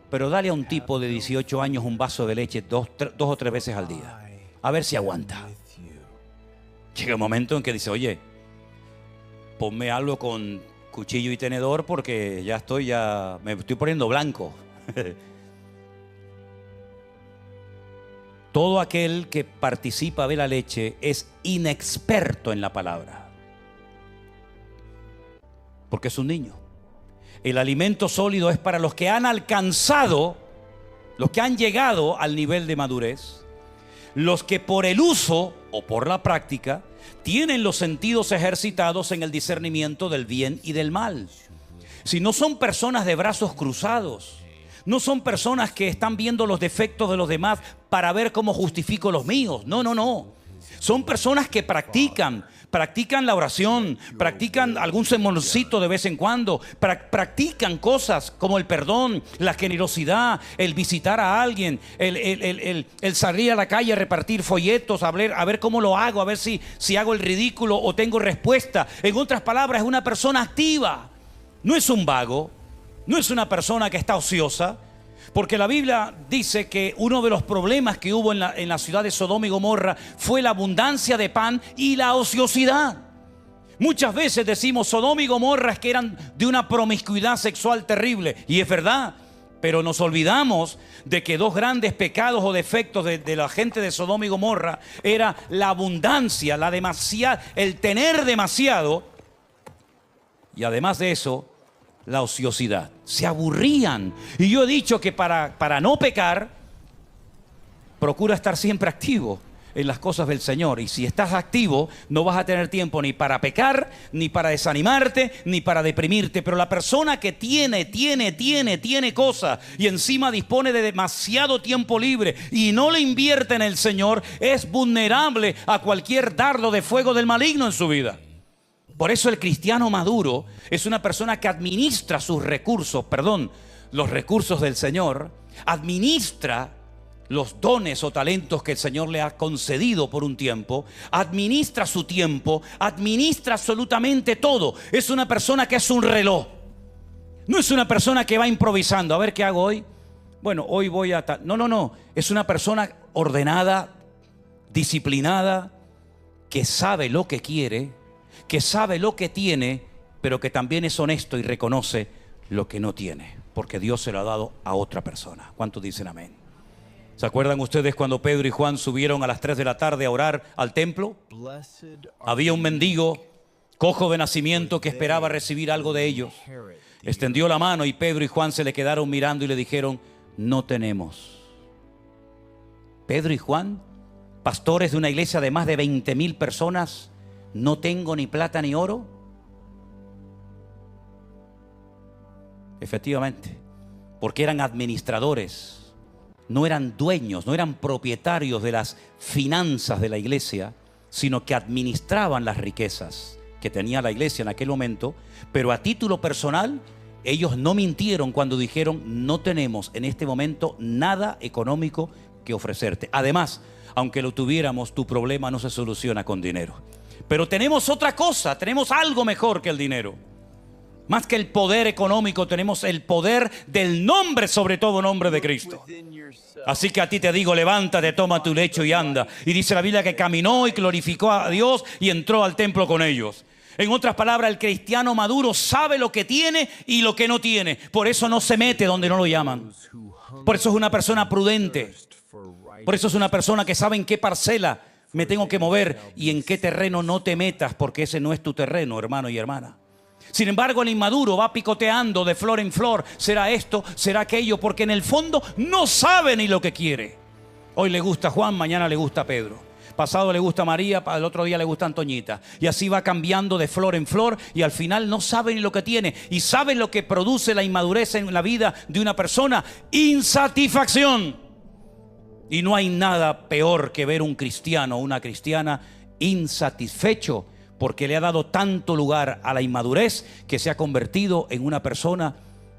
pero dale a un tipo de 18 años un vaso de leche dos o tres veces al día, a ver si aguanta. Llega un momento en que dice: oye, ponme algo con cuchillo y tenedor porque me estoy poniendo blanco. Todo aquel que participa de la leche es inexperto en la palabra, porque es un niño. El alimento sólido es para los que han alcanzado, los que han llegado al nivel de madurez, los que por el uso o por la práctica tienen los sentidos ejercitados en el discernimiento del bien y del mal. Si no son personas de brazos cruzados, no son personas que están viendo los defectos de los demás para ver cómo justifico los míos. No. Son personas que practican la oración, practican algún sermoncito de vez en cuando, practican cosas como el perdón, la generosidad, el visitar a alguien, el salir a la calle a repartir folletos, a ver cómo lo hago, a ver si hago el ridículo o tengo respuesta. En otras palabras, es una persona activa, no es un vago, no es una persona que está ociosa. Porque la Biblia dice que uno de los problemas que hubo en la ciudad de Sodoma y Gomorra fue la abundancia de pan y la ociosidad. Muchas veces decimos Sodoma y Gomorra es que eran de una promiscuidad sexual terrible, y es verdad, pero nos olvidamos de que dos grandes pecados o defectos de la gente de Sodoma y Gomorra era la abundancia, el tener demasiado, y además de eso, la ociosidad. Se aburrían. Y yo he dicho que para no pecar, procura estar siempre activo en las cosas del Señor. Y si estás activo, no vas a tener tiempo ni para pecar, ni para desanimarte, ni para deprimirte. Pero la persona que tiene cosas y encima dispone de demasiado tiempo libre y no le invierte en el Señor, es vulnerable a cualquier dardo de fuego del maligno en su vida. Por eso el cristiano maduro es una persona que administra los recursos del Señor, administra los dones o talentos que el Señor le ha concedido por un tiempo, administra su tiempo, administra absolutamente todo. Es una persona que es un reloj. No es una persona que va improvisando. A ver qué hago hoy. Bueno, hoy voy a... No. Es una persona ordenada, disciplinada, que sabe lo que quiere, que sabe lo que tiene, pero que también es honesto y reconoce lo que no tiene, porque Dios se lo ha dado a otra persona. ¿Cuántos dicen amén? ¿Se acuerdan ustedes cuando Pedro y Juan subieron a las 3 de la tarde a orar al templo? Había un mendigo cojo de nacimiento que esperaba recibir algo de ellos. Extendió la mano y Pedro y Juan se le quedaron mirando y le dijeron: no tenemos. Pedro y Juan, pastores de una iglesia de más de 20,000 personas, no tengo ni plata ni oro. Efectivamente, porque eran administradores, no eran dueños, no eran propietarios de las finanzas de la iglesia, sino que administraban las riquezas que tenía la iglesia en aquel momento. Pero a título personal, ellos no mintieron cuando dijeron: no tenemos en este momento nada económico que ofrecerte. Además, aunque lo tuviéramos, tu problema no se soluciona con dinero. Pero tenemos otra cosa, tenemos algo mejor que el dinero. Más que el poder económico, tenemos el poder del nombre, sobre todo nombre de Cristo. Así que a ti te digo: levántate, toma tu lecho y anda. Y dice la Biblia que caminó y glorificó a Dios y entró al templo con ellos. En otras palabras, el cristiano maduro sabe lo que tiene y lo que no tiene. Por eso no se mete donde no lo llaman. Por eso es una persona prudente. Por eso es una persona que sabe en qué parcela me tengo que mover y en qué terreno no te metas, porque ese no es tu terreno, hermano y hermana. Sin embargo, el inmaduro va picoteando de flor en flor. Será esto, será aquello, porque en el fondo no sabe ni lo que quiere. Hoy le gusta a Juan, mañana le gusta a Pedro. Pasado le gusta a María, el otro día le gusta a Antoñita. Y así va cambiando de flor en flor y al final no sabe ni lo que tiene. ¿Y sabe lo que produce la inmadurez en la vida de una persona? Insatisfacción. Y no hay nada peor que ver un cristiano o una cristiana insatisfecho, porque le ha dado tanto lugar a la inmadurez que se ha convertido en una persona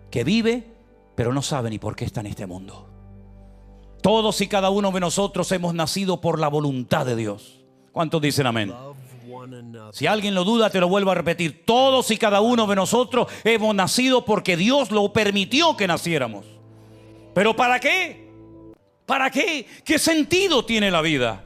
que vive, pero no sabe ni por qué está en este mundo. Todos y cada uno de nosotros hemos nacido por la voluntad de Dios. ¿Cuántos dicen amén? Si alguien lo duda, te lo vuelvo a repetir. Todos y cada uno de nosotros hemos nacido porque Dios lo permitió que naciéramos. ¿Pero para qué? ¿Para qué? ¿Qué sentido tiene la vida?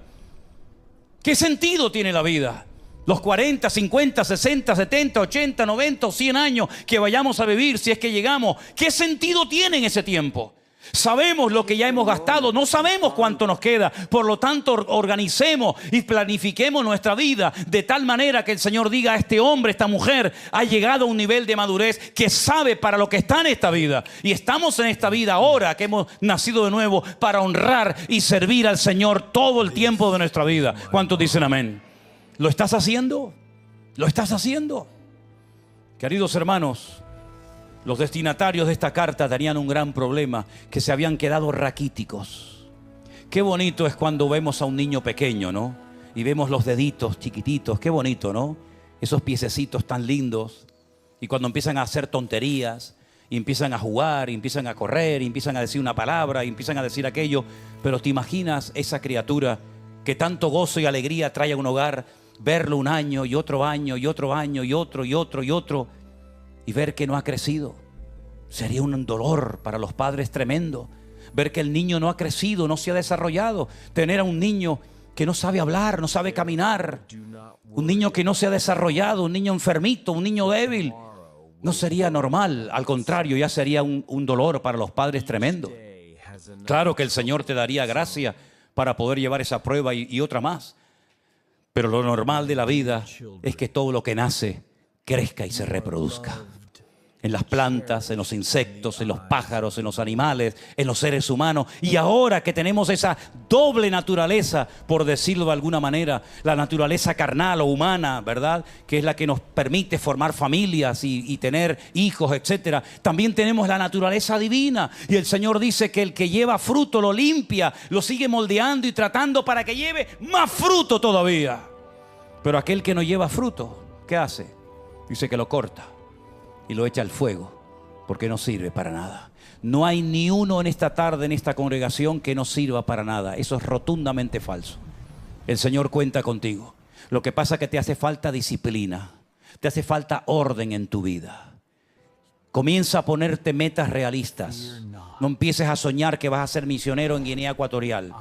¿Qué sentido tiene la vida? Los 40, 50, 60, 70, 80, 90 o 100 años que vayamos a vivir, si es que llegamos, ¿qué sentido tiene en ese tiempo? Sabemos lo que ya hemos gastado, no sabemos cuánto nos queda. Por lo tanto, organicemos y planifiquemos nuestra vida de tal manera que el Señor diga: este hombre, esta mujer ha llegado a un nivel de madurez que sabe para lo que está en esta vida. Y estamos en esta vida ahora que hemos nacido de nuevo para honrar y servir al Señor todo el tiempo de nuestra vida. ¿Cuántos dicen amén? ¿Lo estás haciendo? ¿Lo estás haciendo? Queridos hermanos, los destinatarios de esta carta tenían un gran problema, que se habían quedado raquíticos. Qué bonito es cuando vemos a un niño pequeño, ¿no? Y vemos los deditos chiquititos, qué bonito, ¿no? Esos piececitos tan lindos. Y cuando empiezan a hacer tonterías, y empiezan a jugar, y empiezan a correr, y empiezan a decir una palabra, y empiezan a decir aquello. Pero ¿te imaginas esa criatura que tanto gozo y alegría trae a un hogar? Verlo un año y otro año y otro año y otro y otro y otro, y ver que no ha crecido. Sería un dolor para los padres tremendo. Ver que el niño no ha crecido, no se ha desarrollado. Tener a un niño que no sabe hablar, no sabe caminar. Un niño que no se ha desarrollado, un niño enfermito, un niño débil. No sería normal, al contrario, ya sería un dolor para los padres tremendo. Claro que el Señor te daría gracia para poder llevar esa prueba y otra más. Pero lo normal de la vida es que todo lo que nace crezca y se reproduzca. En las plantas, en los insectos, en los pájaros, en los animales, en los seres humanos. Y ahora que tenemos esa doble naturaleza, por decirlo de alguna manera, la naturaleza carnal o humana, ¿verdad? Que es la que nos permite formar familias y tener hijos, etcétera. También tenemos la naturaleza divina. Y el Señor dice que el que lleva fruto lo limpia, lo sigue moldeando y tratando para que lleve más fruto todavía. Pero aquel que no lleva fruto, ¿qué hace? Dice que lo corta y lo echa al fuego, porque no sirve para nada. No hay ni uno en esta tarde, en esta congregación, que no sirva para nada. Eso es rotundamente falso. El Señor cuenta contigo. Lo que pasa es que te hace falta disciplina, te hace falta orden en tu vida. Comienza a ponerte metas realistas. No empieces a soñar que vas a ser misionero en Guinea Ecuatorial.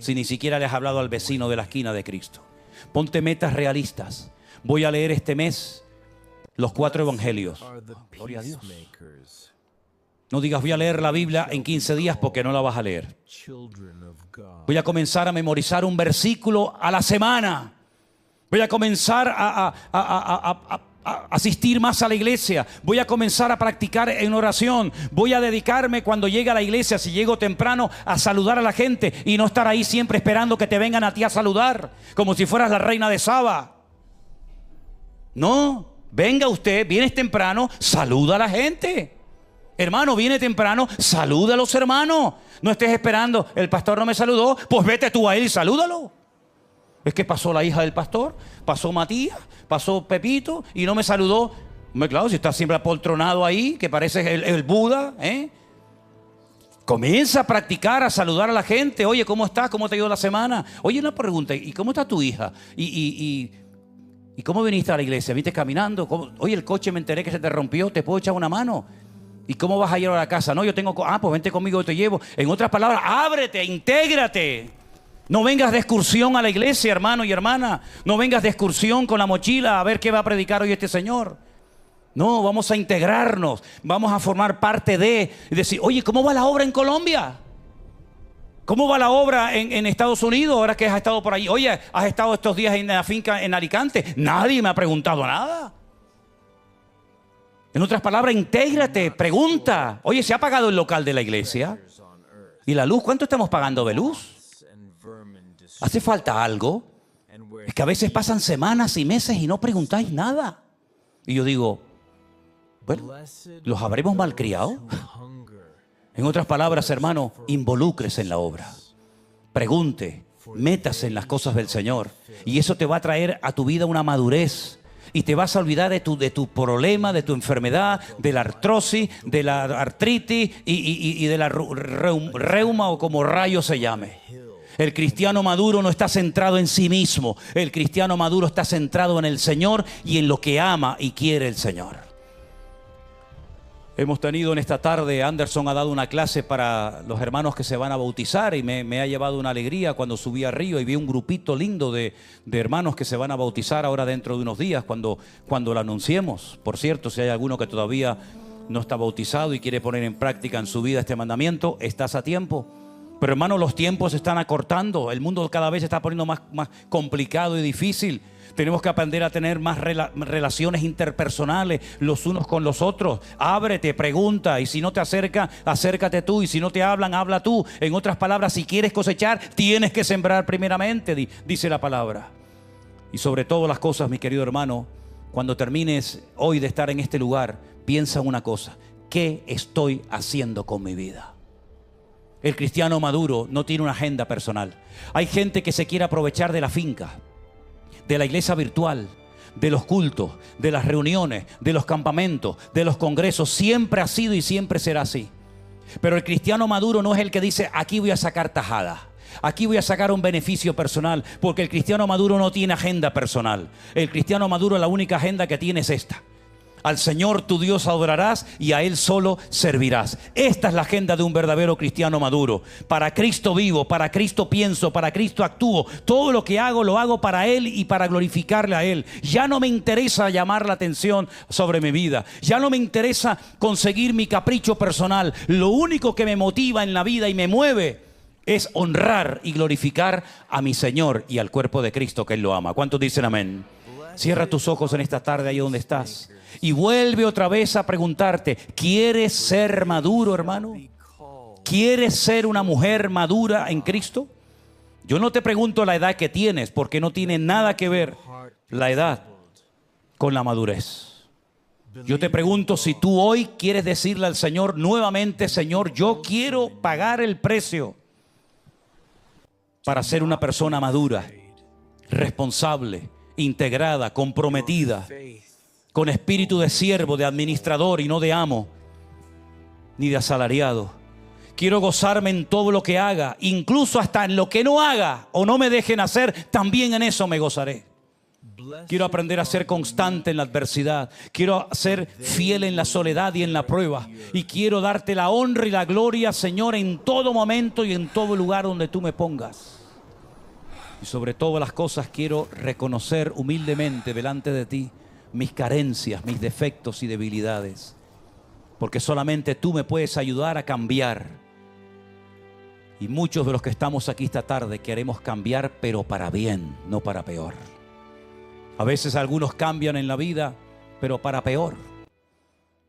si ni siquiera le has hablado al vecino de la esquina de Cristo? Ponte metas realistas. Voy a leer este mes los 4 evangelios. Gloria a Dios. No digas voy a leer la Biblia en 15 días porque no la vas a leer. Voy a comenzar a memorizar un versículo a la semana. Voy a comenzar a asistir más a la iglesia. Voy a comenzar a practicar en oración. Voy a dedicarme cuando llegue a la iglesia, si llego temprano, a saludar a la gente y no estar ahí siempre esperando que te vengan a ti a saludar, como si fueras la reina de Saba. No, venga usted, vienes temprano, saluda a la gente. Hermano, viene temprano, saluda a los hermanos. No estés esperando, el pastor no me saludó, pues vete tú a él y salúdalo. Es que pasó la hija del pastor, pasó Matías, pasó Pepito y no me saludó. Hombre, claro, si está siempre apoltronado ahí, que parece el Buda, ¿eh? Comienza a practicar, a saludar a la gente. Oye, ¿cómo estás? ¿Cómo te ha ido la semana? Oye, una pregunta, ¿y cómo está tu hija? ¿Y cómo viniste a la iglesia? ¿Viste caminando? Oye, el coche me enteré que se te rompió, ¿te puedo echar una mano? ¿Y cómo vas a ir a la casa? No, yo tengo... pues vente conmigo, yo te llevo. En otras palabras, ábrete, intégrate. No vengas de excursión a la iglesia, hermano y hermana. No vengas de excursión con la mochila a ver qué va a predicar hoy este señor. No, vamos a integrarnos. Vamos a formar parte de... Y decir, oye, ¿cómo va la obra en Colombia? ¿Cómo va la obra en Estados Unidos ahora que has estado por ahí? Oye, ¿has estado estos días en la finca en Alicante? Nadie me ha preguntado nada. En otras palabras, intégrate, pregunta. Oye, ¿se ha pagado el local de la iglesia? ¿Y la luz? ¿Cuánto estamos pagando de luz? ¿Hace falta algo? Es que a veces pasan semanas y meses y no preguntáis nada. Y yo digo, bueno, ¿los habremos malcriado? En otras palabras, hermano, involúcrese en la obra. Pregunte, métase en las cosas del Señor. Y eso te va a traer a tu vida una madurez. Y te vas a olvidar de tu problema, de tu enfermedad, de la artrosis, de la artritis y de la reuma o como rayo se llame. El cristiano maduro no está centrado en sí mismo. El cristiano maduro está centrado en el Señor y en lo que ama y quiere el Señor. Hemos tenido en esta tarde, Anderson ha dado una clase para los hermanos que se van a bautizar y me ha llevado una alegría cuando subí a Río y vi un grupito lindo de hermanos que se van a bautizar ahora dentro de unos días cuando lo anunciemos. Por cierto, si hay alguno que todavía no está bautizado y quiere poner en práctica en su vida este mandamiento, estás a tiempo. Pero hermano, los tiempos se están acortando, el mundo cada vez se está poniendo más complicado y difícil. Tenemos que aprender a tener más relaciones interpersonales los unos con los otros. Ábrete, pregunta, y si no te acerca, acércate tú, y si no te hablan, habla tú. En otras palabras, si quieres cosechar, tienes que sembrar primeramente, dice la palabra. Y sobre todas las cosas, mi querido hermano, cuando termines hoy de estar en este lugar, piensa en una cosa: ¿qué estoy haciendo con mi vida? El cristiano maduro no tiene una agenda personal. Hay gente que se quiere aprovechar de la finca, de la iglesia virtual, de los cultos, de las reuniones, de los campamentos, de los congresos. Siempre ha sido y siempre será así. Pero el cristiano maduro no es el que dice, aquí voy a sacar tajada, aquí voy a sacar un beneficio personal, porque el cristiano maduro no tiene agenda personal. El cristiano maduro, la única agenda que tiene es esta: al Señor tu Dios adorarás y a Él solo servirás. Esta es la agenda de un verdadero cristiano maduro. Para Cristo vivo, para Cristo pienso, para Cristo actúo. Todo lo que hago, lo hago para Él y para glorificarle a Él. Ya no me interesa llamar la atención sobre mi vida. Ya no me interesa conseguir mi capricho personal. Lo único que me motiva en la vida y me mueve es honrar y glorificar a mi Señor y al cuerpo de Cristo que Él lo ama. ¿Cuántos dicen amén? Cierra tus ojos en esta tarde ahí donde estás y vuelve otra vez a preguntarte: ¿quieres ser maduro, hermano? ¿Quieres ser una mujer madura en Cristo? Yo no te pregunto la edad que tienes, porque no tiene nada que ver la edad con la madurez. Yo te pregunto si tú hoy quieres decirle al Señor nuevamente: Señor, yo quiero pagar el precio para ser una persona madura, responsable, integrada, comprometida, con espíritu de siervo, de administrador y no de amo, ni de asalariado. Quiero gozarme en todo lo que haga, incluso hasta en lo que no haga o no me dejen hacer, también en eso me gozaré. Quiero aprender a ser constante en la adversidad. Quiero ser fiel en la soledad y en la prueba. Y quiero darte la honra y la gloria, Señor, en todo momento y en todo lugar donde tú me pongas. Y sobre todas las cosas quiero reconocer humildemente delante de ti mis carencias, mis defectos y debilidades. Porque solamente tú me puedes ayudar a cambiar. Y muchos de los que estamos aquí esta tarde queremos cambiar, pero para bien, no para peor. A veces algunos cambian en la vida, pero para peor.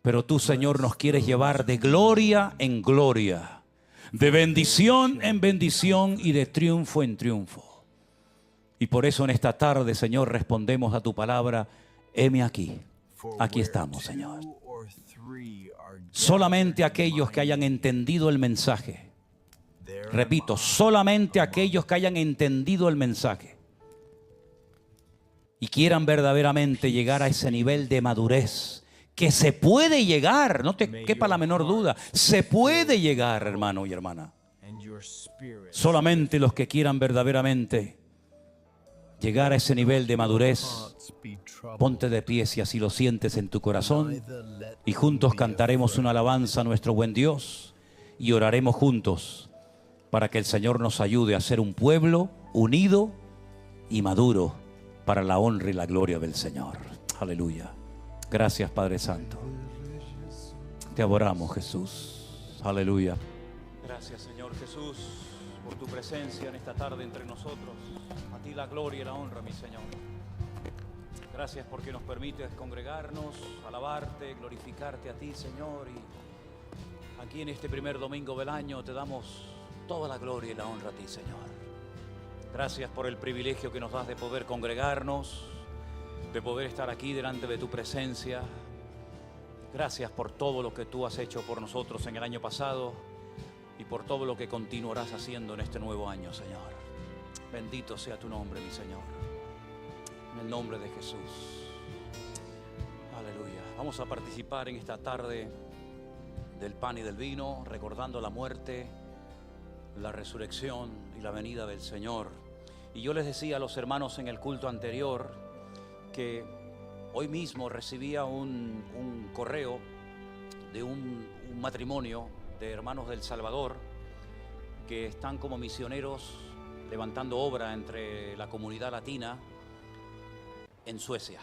Pero tú, Señor, nos quieres llevar de gloria en gloria, de bendición en bendición y de triunfo en triunfo. Y por eso en esta tarde, Señor, respondemos a tu palabra: heme aquí. Aquí estamos, Señor. Solamente aquellos que hayan entendido el mensaje. Repito, solamente aquellos que hayan entendido el mensaje y quieran verdaderamente llegar a ese nivel de madurez, que se puede llegar, no te quepa la menor duda, se puede llegar, hermano y hermana. Solamente los que quieran verdaderamente llegar a ese nivel de madurez, ponte de pie si así lo sientes en tu corazón, y juntos cantaremos una alabanza a nuestro buen Dios y oraremos juntos para que el Señor nos ayude a ser un pueblo unido y maduro para la honra y la gloria del Señor. Aleluya. Gracias, Padre Santo. Te adoramos, Jesús. Aleluya. Gracias, Señor Jesús, por tu presencia en esta tarde entre nosotros. A ti la gloria y la honra, mi Señor. Gracias porque nos permites congregarnos, alabarte, glorificarte a ti, Señor. Y aquí en este primer domingo del año te damos toda la gloria y la honra a ti, Señor. Gracias por el privilegio que nos das de poder congregarnos, de poder estar aquí delante de tu presencia. Gracias por todo lo que tú has hecho por nosotros en el año pasado y por todo lo que continuarás haciendo en este nuevo año, Señor. Bendito sea tu nombre, mi Señor. En el nombre de Jesús. Aleluya. Vamos a participar en esta tarde del pan y del vino, recordando la muerte, la resurrección y la venida del Señor. Y yo les decía a los hermanos en el culto anterior que hoy mismo recibía un correo de un matrimonio de hermanos del Salvador que están como misioneros levantando obra entre la comunidad latina en Suecia.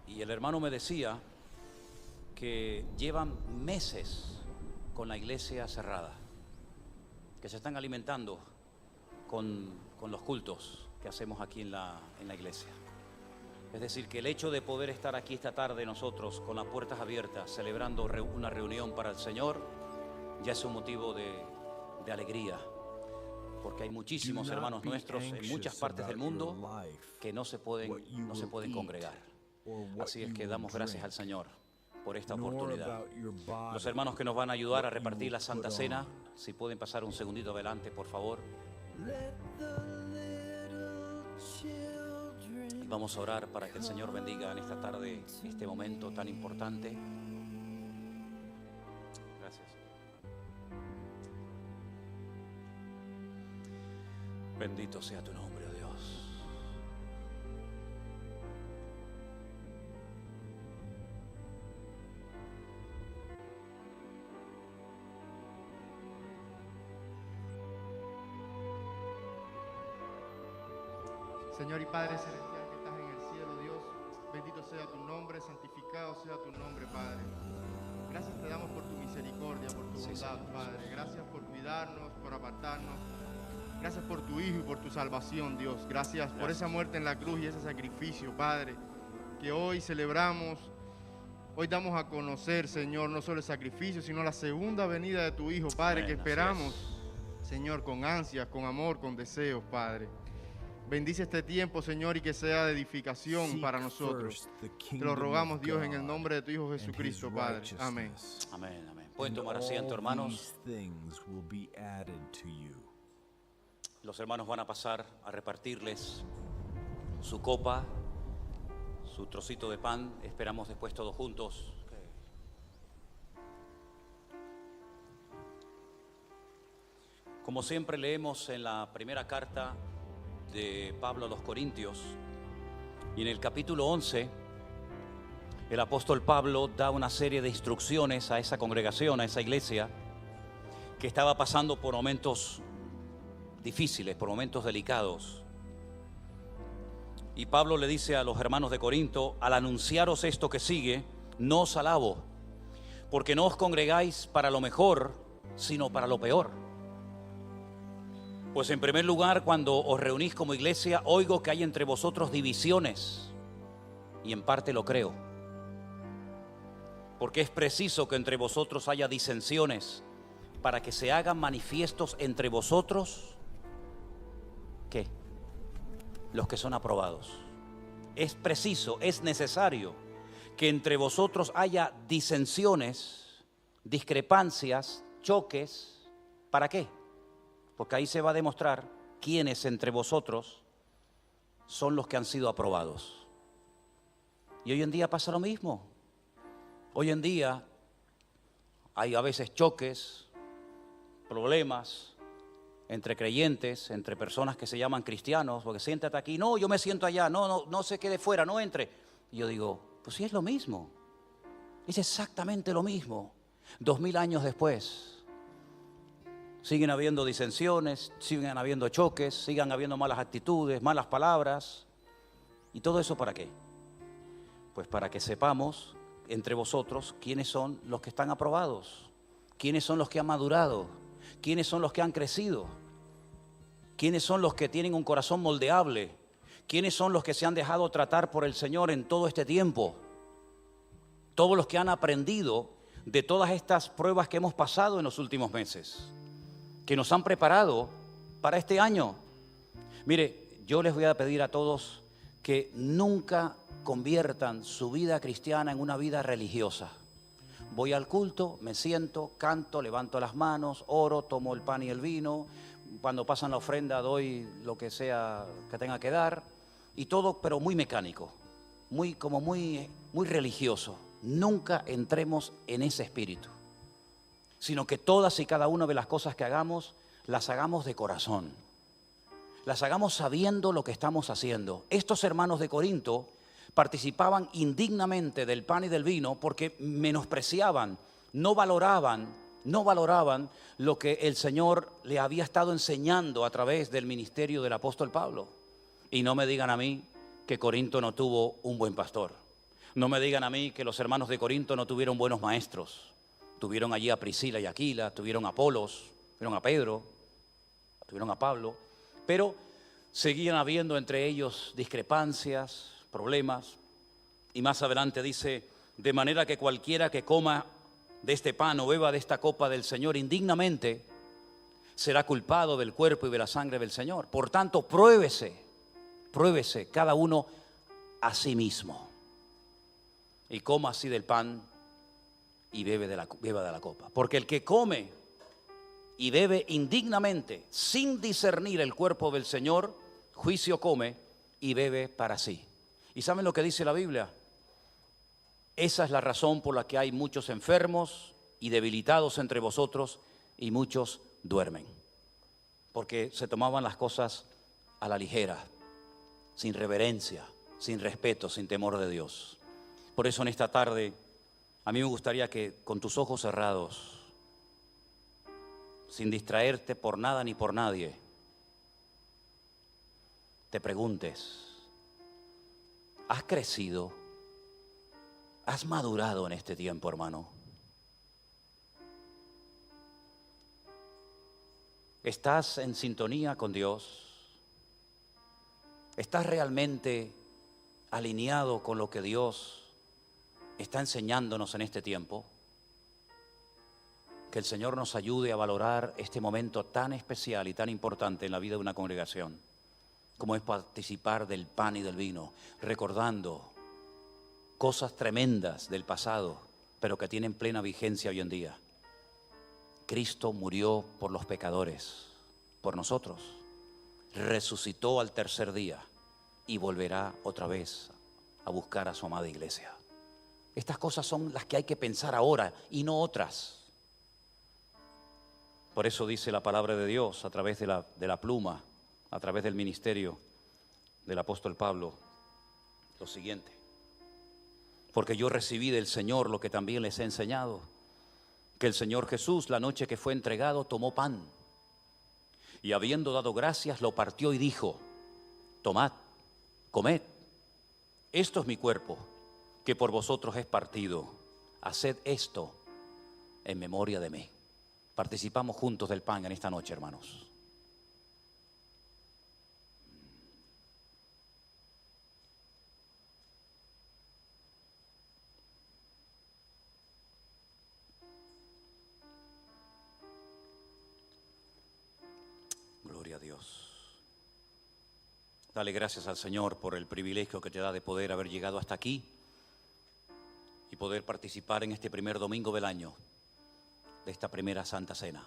Y el hermano me decía que llevan meses con la iglesia cerrada, que se están alimentando con los cultos que hacemos aquí en la iglesia. Es decir, que el hecho de poder estar aquí esta tarde nosotros con las puertas abiertas, celebrando una reunión para el Señor, ya es un motivo de alegría, porque hay muchísimos hermanos nuestros en muchas partes del mundo que no se pueden congregar. Así es que damos gracias al Señor por esta oportunidad. Los hermanos que nos van a ayudar a repartir la Santa Cena, si pueden pasar un segundito adelante, por favor. Y vamos a orar para que el Señor bendiga en esta tarde este momento tan importante. Gracias. Bendito sea tu nombre, oh Dios. Señor y Padre celestial que estás en el cielo, Dios, bendito sea tu nombre, santificado sea tu nombre, Padre. Gracias te damos por tu misericordia, por tu bondad, Padre. Gracias por cuidarnos, por apartarnos. Gracias por tu Hijo y por tu salvación, Dios. Gracias por esa muerte en la cruz y ese sacrificio, Padre, que hoy celebramos. Hoy damos a conocer, Señor, no solo el sacrificio, sino la segunda venida de tu Hijo, Padre, que esperamos, Señor, con ansias, con amor, con deseos, Padre. Bendice este tiempo, Señor, y que sea de edificación para nosotros. Te lo rogamos, Dios, en el nombre de tu Hijo Jesucristo, Padre. Amén. Amén, amén. Pueden tomar asiento, hermanos. Los hermanos van a pasar a repartirles su copa, su trocito de pan. Esperamos después todos juntos. Como siempre leemos en la primera carta de Pablo a los Corintios, y en el capítulo 11 el apóstol Pablo da una serie de instrucciones a esa congregación, a esa iglesia que estaba pasando por momentos difíciles, por momentos delicados. Y Pablo le dice a los hermanos de Corinto: al anunciaros esto que sigue, no os alabo, porque no os congregáis para lo mejor, sino para lo peor. Pues en primer lugar, cuando os reunís como iglesia, oigo que hay entre vosotros divisiones, y en parte lo creo, porque es preciso que entre vosotros haya disensiones, para que se hagan manifiestos entre vosotros, ¿qué? Los que son aprobados. Es preciso, es necesario que entre vosotros haya disensiones, discrepancias, choques. ¿Para qué? Porque ahí se va a demostrar quiénes entre vosotros son los que han sido aprobados. Y hoy en día pasa lo mismo. Hoy en día hay a veces choques, problemas entre creyentes, entre personas que se llaman cristianos, porque siéntate aquí, no, yo me siento allá, no se quede fuera, no entre. Y yo digo, pues sí, es lo mismo, es exactamente lo mismo. 2000 años después, siguen habiendo disensiones, siguen habiendo choques, siguen habiendo malas actitudes, malas palabras. ¿Y todo eso para qué? Pues para que sepamos entre vosotros quiénes son los que están aprobados, quiénes son los que han madurado, quiénes son los que han crecido, quiénes son los que tienen un corazón moldeable, quiénes son los que se han dejado tratar por el Señor en todo este tiempo, todos los que han aprendido de todas estas pruebas que hemos pasado en los últimos meses, que nos han preparado para este año. Mire, yo les voy a pedir a todos que nunca conviertan su vida cristiana en una vida religiosa. Voy al culto, me siento, canto, levanto las manos, oro, tomo el pan y el vino. Cuando pasan la ofrenda doy lo que sea que tenga que dar. Y todo, pero muy mecánico, muy religioso. Nunca entremos en ese espíritu, sino que todas y cada una de las cosas que hagamos, las hagamos de corazón. Las hagamos sabiendo lo que estamos haciendo. Estos hermanos de Corinto participaban indignamente del pan y del vino porque menospreciaban, no valoraban lo que el Señor le había estado enseñando a través del ministerio del apóstol Pablo. Y no me digan a mí que Corinto no tuvo un buen pastor. No me digan a mí que los hermanos de Corinto no tuvieron buenos maestros. Tuvieron allí a Priscila y Aquila, tuvieron a Apolos, tuvieron a Pedro, tuvieron a Pablo, pero seguían habiendo entre ellos discrepancias, problemas. Y más adelante dice: de manera que cualquiera que coma de este pan o beba de esta copa del Señor indignamente será culpado del cuerpo y de la sangre del Señor. Por tanto, pruébese cada uno a sí mismo, y coma así del pan y beba de la copa. Porque el que come y bebe indignamente, sin discernir el cuerpo del Señor, juicio come y bebe para sí. ¿Y saben lo que dice la Biblia? Esa es la razón por la que hay muchos enfermos y debilitados entre vosotros, y muchos duermen. Porque se tomaban las cosas a la ligera, sin reverencia, sin respeto, sin temor de Dios. Por eso en esta tarde a mí me gustaría que con tus ojos cerrados, sin distraerte por nada ni por nadie, te preguntes: ¿has crecido? ¿Has madurado en este tiempo, hermano? ¿Estás en sintonía con Dios? ¿Estás realmente alineado con lo que Dios está enseñándonos en este tiempo? Que el Señor nos ayude a valorar este momento tan especial y tan importante en la vida de una congregación, como es participar del pan y del vino, recordando cosas tremendas del pasado, pero que tienen plena vigencia hoy en día. Cristo murió por los pecadores, por nosotros, resucitó al tercer día y volverá otra vez a buscar a su amada iglesia. Estas cosas son las que hay que pensar ahora y no otras. Por eso dice la palabra de Dios a través de la pluma, a través del ministerio del apóstol Pablo, lo siguiente: porque yo recibí del Señor lo que también les he enseñado, que el Señor Jesús, la noche que fue entregado, tomó pan, Y habiendo dado gracias, lo partió y dijo: tomad, comed, esto es mi cuerpo, que por vosotros es partido. Haced esto en memoria de mí. Participamos juntos del pan en esta noche, hermanos. Gloria a Dios. Dale gracias al Señor por el privilegio que te da de poder haber llegado hasta aquí y poder participar en este primer domingo del año de esta primera Santa Cena.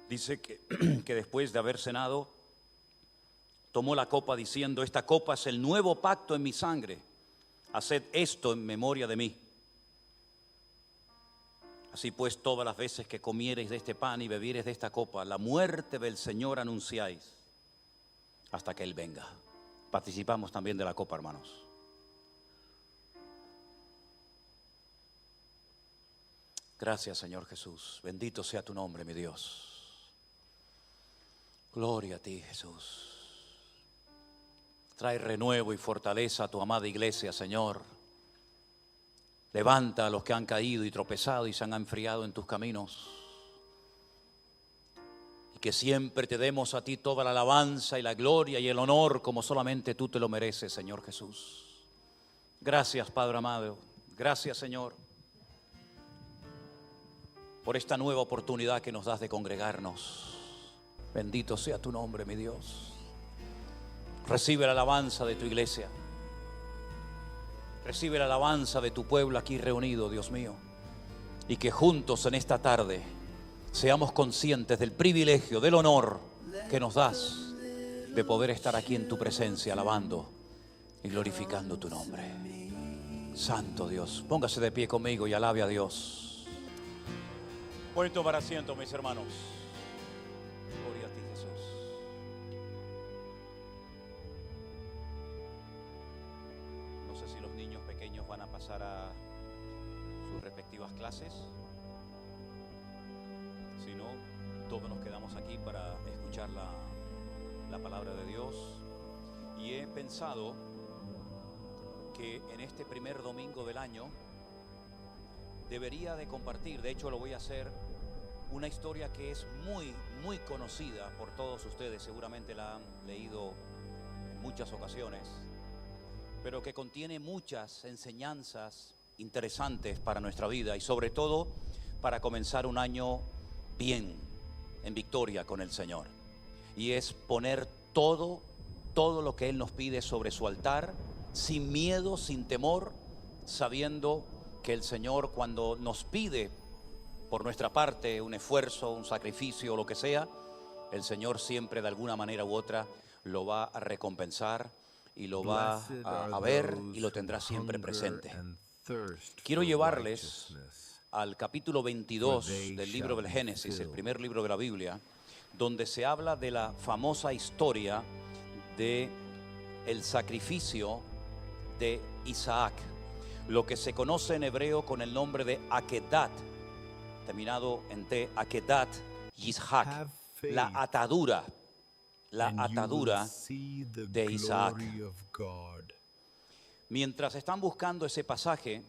Dice que después de haber cenado, tomó la copa diciendo: esta copa es el nuevo pacto en mi sangre. Haced esto en memoria de mí. Así pues, todas las veces que comiereis de este pan y bebiereis de esta copa, la muerte del Señor anunciáis hasta que Él venga. Participamos también de la copa, hermanos. Gracias, Señor Jesús. Bendito sea tu nombre, mi Dios. Gloria a ti, Jesús. Trae renuevo y fortaleza a tu amada iglesia, Señor. Levanta a los que han caído y tropezado y se han enfriado en tus caminos. Y que siempre te demos a ti toda la alabanza y la gloria y el honor como solamente tú te lo mereces, Señor Jesús. Gracias, Padre amado. Gracias, Señor, por esta nueva oportunidad que nos das de congregarnos. Bendito sea tu nombre, mi Dios. Recibe la alabanza de tu iglesia. Recibe la alabanza de tu pueblo aquí reunido, Dios mío. Y que juntos en esta tarde seamos conscientes del privilegio, del honor que nos das de poder estar aquí en tu presencia, alabando y glorificando tu nombre. Santo Dios, póngase de pie conmigo y alabe a Dios. Pueden tomar asiento, mis hermanos. Gloria a ti, Jesús. No sé si los niños pequeños van a pasar a sus respectivas clases. Si no, todos nos quedamos aquí para escuchar la palabra de Dios. Y he pensado que en este primer domingo del año debería de compartir, de hecho lo voy a hacer, una historia que es muy, muy conocida por todos ustedes, seguramente la han leído en muchas ocasiones, pero que contiene muchas enseñanzas interesantes para nuestra vida y sobre todo para comenzar un año bien, en victoria con el Señor. Y es poner todo lo que Él nos pide sobre su altar, sin miedo, sin temor, sabiendo que el Señor, cuando nos pide por nuestra parte un esfuerzo, un sacrificio o lo que sea, el Señor siempre de alguna manera u otra lo va a recompensar y lo va a ver y lo tendrá siempre presente. Quiero llevarles al capítulo 22 del libro del Génesis, el primer libro de la Biblia, donde se habla de la famosa historia de el sacrificio de Isaac, lo que se conoce en hebreo con el nombre de Akedat, terminado en T, Akedat Yishak, la atadura de Isaac. Mientras están buscando ese pasaje,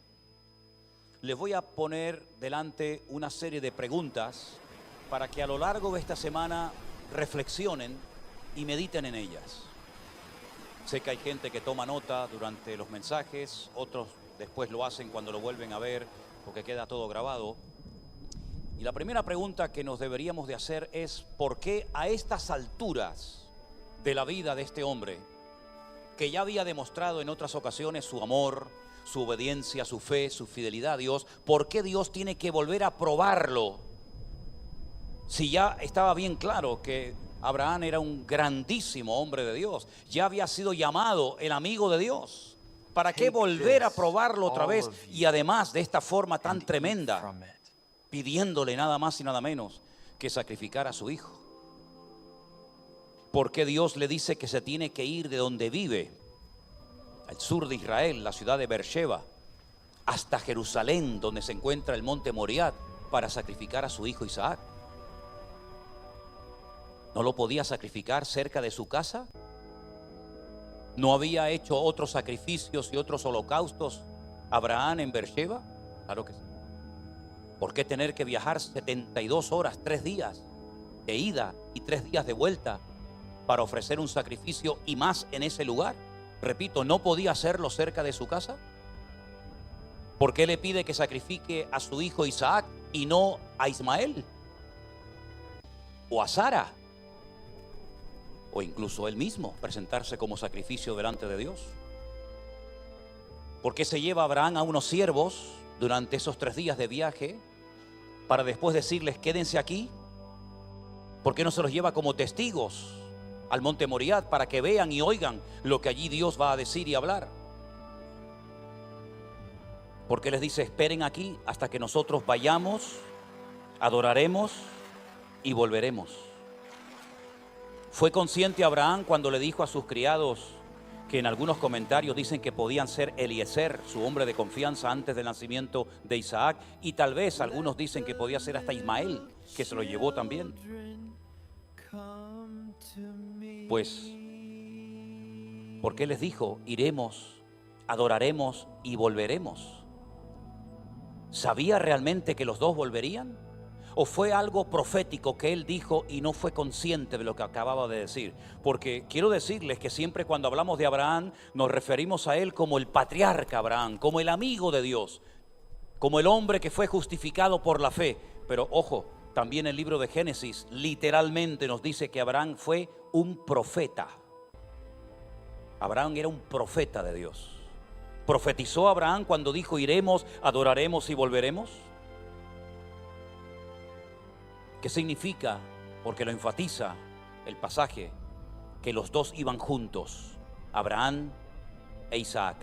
les voy a poner delante una serie de preguntas para que a lo largo de esta semana reflexionen y mediten en ellas. Sé que hay gente que toma nota durante los mensajes, otros después lo hacen cuando lo vuelven a ver porque queda todo grabado. Y la primera pregunta que nos deberíamos de hacer es: ¿por qué a estas alturas de la vida de este hombre, que ya había demostrado en otras ocasiones su amor, su obediencia, su fe, su fidelidad a Dios, por qué Dios tiene que volver a probarlo? Si ya estaba bien claro que Abraham era un grandísimo hombre de Dios, ya había sido llamado el amigo de Dios. ¿Para qué volver a probarlo otra vez? Y además de esta forma tan tremenda, pidiéndole nada más y nada menos que sacrificar a su hijo. ¿Por qué Dios le dice que se tiene que ir de donde vive, al sur de Israel, la ciudad de Beersheba, hasta Jerusalén, donde se encuentra el monte Moriah, para sacrificar a su hijo Isaac? ¿No lo podía sacrificar cerca de su casa? ¿No había hecho otros sacrificios y otros holocaustos Abraham en Beersheba? Claro que sí. ¿Por qué tener que viajar 72 horas, 3 días de ida y 3 días de vuelta para ofrecer un sacrificio y más en ese lugar? Repito, ¿no podía hacerlo cerca de su casa? ¿Por qué le pide que sacrifique a su hijo Isaac y no a Ismael? ¿O a Sara? ¿O incluso él mismo presentarse como sacrificio delante de Dios? ¿Por qué se lleva a Abraham a unos siervos durante esos 3 días de viaje para después decirles quédense aquí? ¿Por qué no se los lleva como testigos al monte Moriah para que vean y oigan lo que allí Dios va a decir y hablar? ¿Por qué les dice esperen aquí hasta que nosotros vayamos, adoraremos y volveremos? ¿Fue consciente Abraham cuando le dijo a sus criados, que en algunos comentarios dicen que podían ser Eliezer, su hombre de confianza antes del nacimiento de Isaac, y tal vez algunos dicen que podía ser hasta Ismael, que se lo llevó también? Pues, ¿por qué les dijo, iremos, adoraremos y volveremos? ¿Sabía realmente que los dos volverían? ¿O fue algo profético que él dijo y no fue consciente de lo que acababa de decir? Porque quiero decirles que siempre cuando hablamos de Abraham nos referimos a él como el patriarca Abraham, como el amigo de Dios, como el hombre que fue justificado por la fe. Pero ojo, también el libro de Génesis literalmente nos dice que Abraham fue un profeta. Abraham era un profeta de Dios. ¿Profetizó Abraham cuando dijo iremos, adoraremos y volveremos? ¿Qué significa? Porque lo enfatiza el pasaje, que los dos iban juntos, Abraham e Isaac.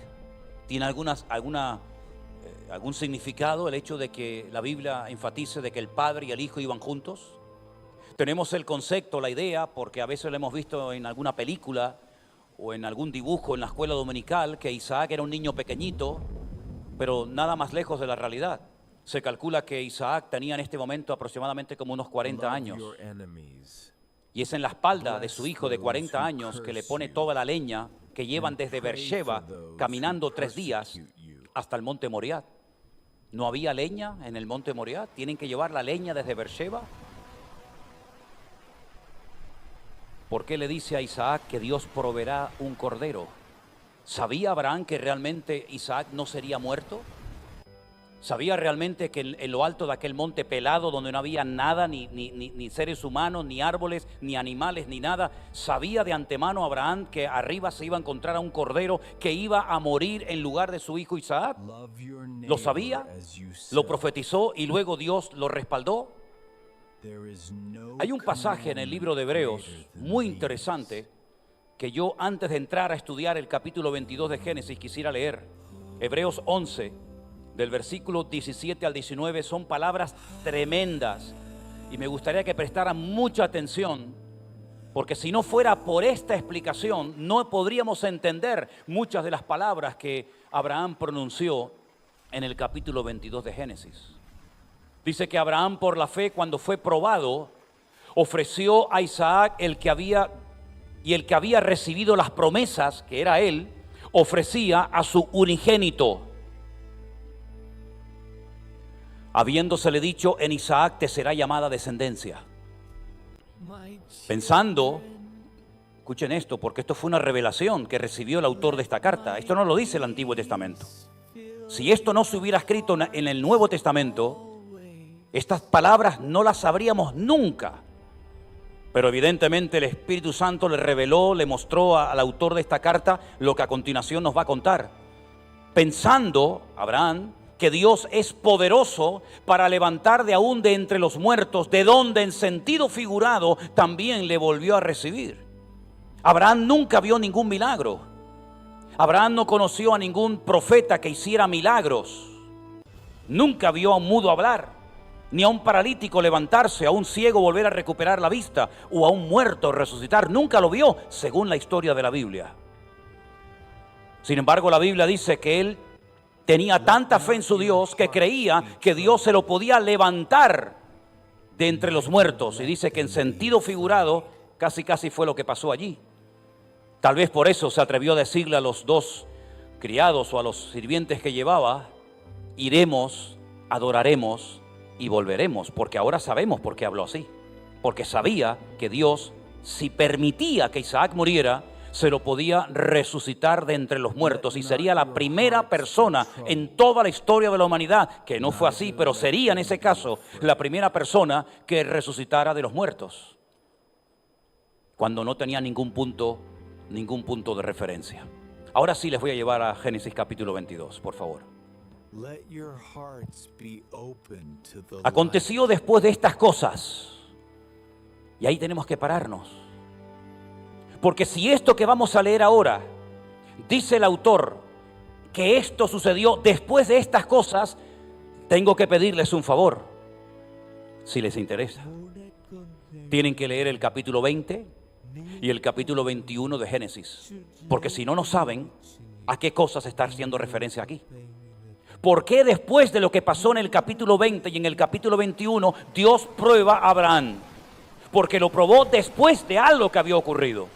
¿Tiene algún significado el hecho de que la Biblia enfatice de que el padre y el hijo iban juntos? Tenemos el concepto, la idea, porque a veces lo hemos visto en alguna película o en algún dibujo en la escuela dominical, que Isaac era un niño pequeñito, pero nada más lejos de la realidad. Se calcula que Isaac tenía en este momento aproximadamente como unos 40 años. Y es en la espalda de su hijo de 40 años que le pone toda la leña que llevan desde Beersheba, caminando 3 días hasta el monte Moriah. ¿No había leña en el monte Moriah? ¿Tienen que llevar la leña desde Beersheba? ¿Por qué le dice a Isaac que Dios proveerá un cordero? ¿Sabía Abraham que realmente Isaac no sería muerto? ¿Sabía realmente que en lo alto de aquel monte pelado, donde no había nada, ni seres humanos, ni árboles, ni animales, ni nada? ¿Sabía de antemano Abraham que arriba se iba a encontrar a un cordero que iba a morir en lugar de su hijo Isaac? ¿Lo sabía? ¿Lo profetizó y luego Dios lo respaldó? Hay un pasaje en el libro de Hebreos muy interesante que yo, antes de entrar a estudiar el capítulo 22 de Génesis, quisiera leer. Hebreos 11, del versículo 17 al 19, son palabras tremendas y me gustaría que prestaran mucha atención, porque si no fuera por esta explicación no podríamos entender muchas de las palabras que Abraham pronunció en el capítulo 22 de Génesis. Dice que Abraham, por la fe, cuando fue probado, ofreció a Isaac el que había recibido las promesas, que era él, ofrecía a su unigénito, habiéndosele dicho, en Isaac te será llamada descendencia. Pensando, escuchen esto, porque esto fue una revelación que recibió el autor de esta carta. Esto no lo dice el Antiguo Testamento. Si esto no se hubiera escrito en el Nuevo Testamento, estas palabras no las sabríamos nunca. Pero evidentemente el Espíritu Santo le reveló, le mostró al autor de esta carta lo que a continuación nos va a contar. Pensando, Abraham, que Dios es poderoso para levantar de aún de entre los muertos, de donde en sentido figurado también le volvió a recibir. Abraham nunca vio ningún milagro. Abraham no conoció a ningún profeta que hiciera milagros. Nunca vio a un mudo hablar, ni a un paralítico levantarse, a un ciego volver a recuperar la vista, o a un muerto resucitar. Nunca lo vio, según la historia de la Biblia. Sin embargo, la Biblia dice que él tenía tanta fe en su Dios que creía que Dios se lo podía levantar de entre los muertos. Y dice que en sentido figurado, Casi fue lo que pasó allí. Tal vez por eso se atrevió a decirle a los dos criados o a los sirvientes que llevaba: iremos, adoraremos y volveremos. Porque ahora sabemos por qué habló así. Porque sabía que Dios, si permitía que Isaac muriera, se lo podía resucitar de entre los muertos, y sería la primera persona en toda la historia de la humanidad, que no fue así, pero sería en ese caso la primera persona que resucitara de los muertos, cuando no tenía ningún punto de referencia. Ahora sí les voy a llevar a Génesis capítulo 22, por favor. Aconteció después de estas cosas, y ahí tenemos que pararnos. Porque si esto que vamos a leer ahora, dice el autor, que esto sucedió después de estas cosas, tengo que pedirles un favor, si les interesa. Tienen que leer el capítulo 20 y el capítulo 21 de Génesis, porque si no, no saben a qué cosas está haciendo referencia aquí. ¿Por qué después de lo que pasó en el capítulo 20 y en el capítulo 21, Dios prueba a Abraham? Porque lo probó después de algo que había ocurrido.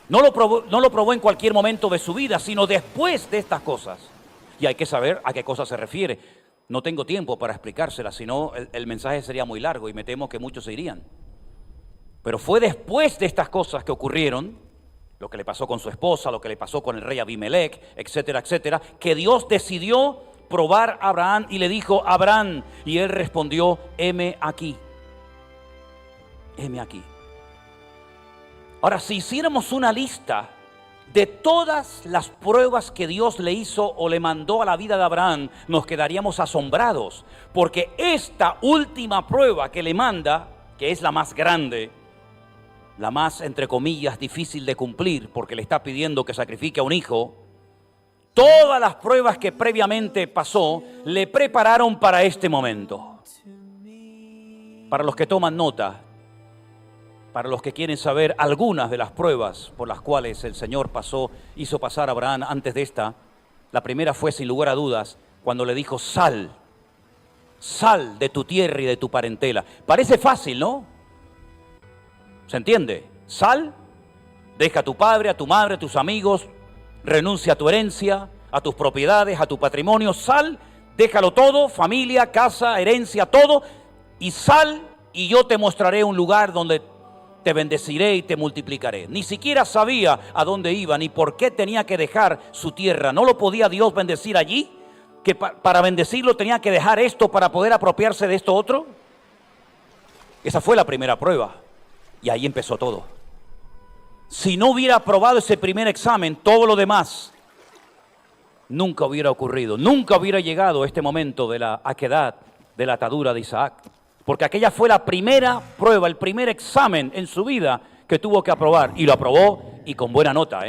No lo probó en cualquier momento de su vida, sino después de estas cosas. Y hay que saber a qué cosas se refiere. No tengo tiempo para explicárselas, sino el mensaje sería muy largo y me temo que muchos se irían. Pero fue después de estas cosas que ocurrieron, lo que le pasó con su esposa, lo que le pasó con el rey Abimelech, etcétera, etcétera, que Dios decidió probar a Abraham y le dijo: Abraham, y él respondió: heme aquí. Heme aquí. Ahora, si hiciéramos una lista de todas las pruebas que Dios le hizo o le mandó a la vida de Abraham, nos quedaríamos asombrados, porque esta última prueba que le manda, que es la más grande, la más, entre comillas, difícil de cumplir, porque le está pidiendo que sacrifique a un hijo, todas las pruebas que previamente pasó le prepararon para este momento. Para los que toman nota, para los que quieren saber algunas de las pruebas por las cuales el Señor hizo pasar a Abraham antes de esta, la primera fue, sin lugar a dudas, cuando le dijo: sal de tu tierra y de tu parentela. Parece fácil, ¿no? ¿Se entiende? Sal, deja a tu padre, a tu madre, a tus amigos, renuncia a tu herencia, a tus propiedades, a tu patrimonio. Sal, déjalo todo, familia, casa, herencia, todo, y sal, y yo te mostraré un lugar donde te bendeciré y te multiplicaré. Ni siquiera sabía a dónde iba, ni por qué tenía que dejar su tierra. ¿No lo podía Dios bendecir allí? ¿Que para bendecirlo tenía que dejar esto para poder apropiarse de esto otro? Esa fue la primera prueba, y ahí empezó todo. Si no hubiera aprobado ese primer examen, todo lo demás nunca hubiera ocurrido. Nunca hubiera llegado este momento de la aquedad, de la atadura de Isaac. Porque aquella fue la primera prueba, el primer examen en su vida que tuvo que aprobar. Y lo aprobó, y con buena nota,